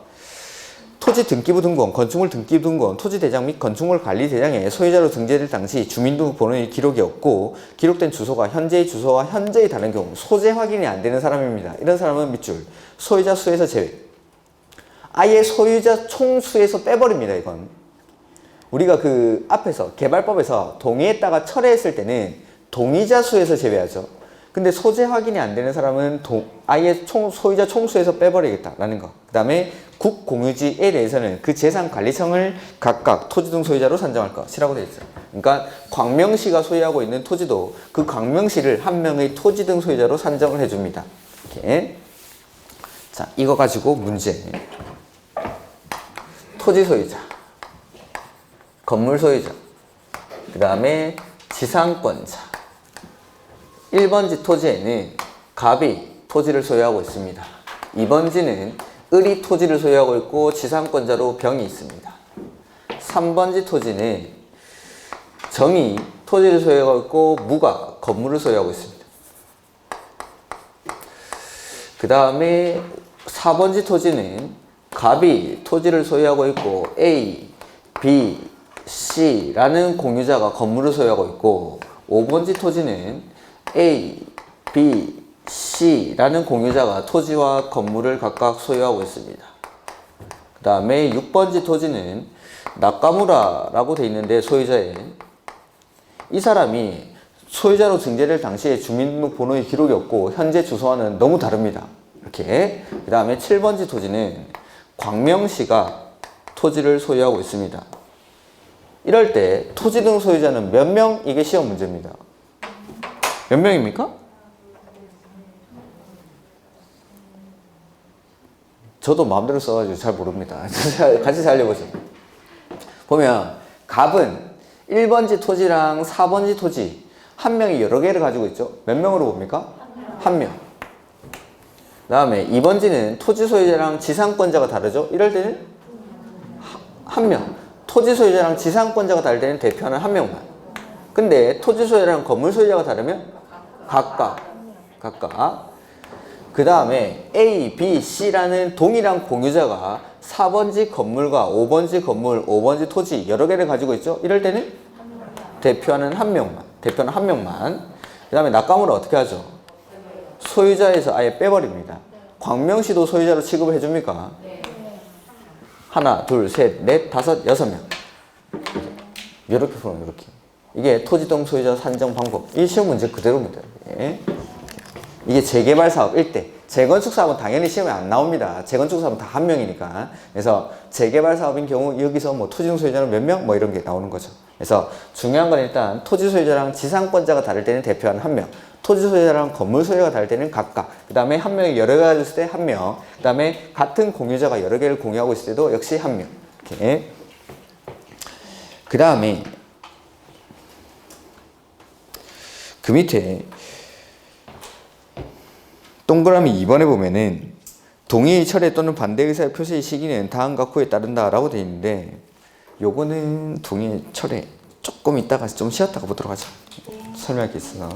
토지 등기부 등본, 건축물 등기부 등본, 토지 대장 및 건축물 관리 대장에 소유자로 등재될 당시 주민등록 번호의 기록이 없고 기록된 주소가 현재의 주소와 현재의 다른 경우 소재 확인이 안 되는 사람입니다. 이런 사람은 밑줄 소유자 수에서 제외. 아예 소유자 총수에서 빼버립니다. 이건 우리가 그 앞에서 개발법에서 동의했다가 철회했을 때는 동의자 수에서 제외하죠. 근데 소재 확인이 안 되는 사람은 아예 소유자 총수에서 빼버리겠다라는 거. 그 다음에 국공유지에 대해서는 그 재산관리청을 각각 토지 등 소유자로 산정할 것이라고 되어 있어요. 그러니까 광명시가 소유하고 있는 토지도 그 광명시를 한 명의 토지 등 소유자로 산정을 해줍니다. 이렇게. 자, 이거 가지고 문제. 토지 소유자, 건물 소유자, 그 다음에 지상권자. 1번지 토지에는 갑이 토지를 소유하고 있습니다. 2번지는 을이 토지를 소유하고 있고 지상권자로 병이 있습니다. 3번지 토지는 정이 토지를 소유하고 있고 무가 건물을 소유하고 있습니다. 그 다음에 4번지 토지는 갑이 토지를 소유하고 있고 A, B, C라는 공유자가 건물을 소유하고 있고 5번지 토지는 A, B, C라는 공유자가 토지와 건물을 각각 소유하고 있습니다. 그 다음에 6번지 토지는 나카무라라고 되어 있는데 소유자에 이 사람이 소유자로 증재될 당시에 주민등록번호의 기록이 없고 현재 주소와는 너무 다릅니다. 이렇게. 그 다음에 7번지 토지는 광명시가 토지를 소유하고 있습니다. 이럴 때 토지 등 소유자는 몇 명? 이게 시험 문제입니다. 몇 명입니까? 저도 마음대로 써가지고 잘 모릅니다. 같이 살려보죠. 보면 갑은 1번지 토지랑 4번지 토지 한 명이 여러 개를 가지고 있죠. 몇 명으로 봅니까? 한 명. 그 다음에 2번지는 토지 소유자랑 지상권자가 다르죠. 이럴 때는 한 명. 토지 소유자랑 지상권자가 다를 때는 대표하는 한 명만. 근데 토지 소유자랑 건물 소유자가 다르면 각각. 그 다음에 A, B, C라는 동일한 공유자가 4번지 건물과 5번지 건물, 5번지 토지 여러 개를 가지고 있죠. 이럴 때는 대표하는 한 명만. 그 다음에 나카무라 어떻게 하죠? 소유자에서 아예 빼버립니다. 광명시도 소유자로 취급을 해줍니까? 하나, 둘, 셋, 넷, 다섯, 6명. 이렇게 풀어요. 이렇게. 이게 토지 등 소유자 산정 방법. 이 시험 문제 그대로입니다. 이게 재개발 사업일 때. 재건축 사업은 당연히 시험에 안 나옵니다. 재건축 사업은 다 한 명이니까. 그래서 재개발 사업인 경우 여기서 뭐 토지 등 소유자는 몇 명? 뭐 이런 게 나오는 거죠. 그래서 중요한 건 일단 토지 소유자랑 지상권자가 다를 때는 대표하는 한 명. 토지 소유자랑 건물 소유자가 다를 때는 각각. 그 다음에 한 명이 여러 개가 있을 때 한 명. 그 다음에 같은 공유자가 여러 개를 공유하고 있을 때도 역시 한 명. 이렇게. 그 다음에 그 밑에 동그라미 2번에 보면은 동의 철회 또는 반대 의사의 표시 시기는 다음과 후에 따른다 라고 되어 있는데 요거는 동의 철회 조금 있다가 좀 쉬었다가 보도록 하죠. 설명할 게 있어서.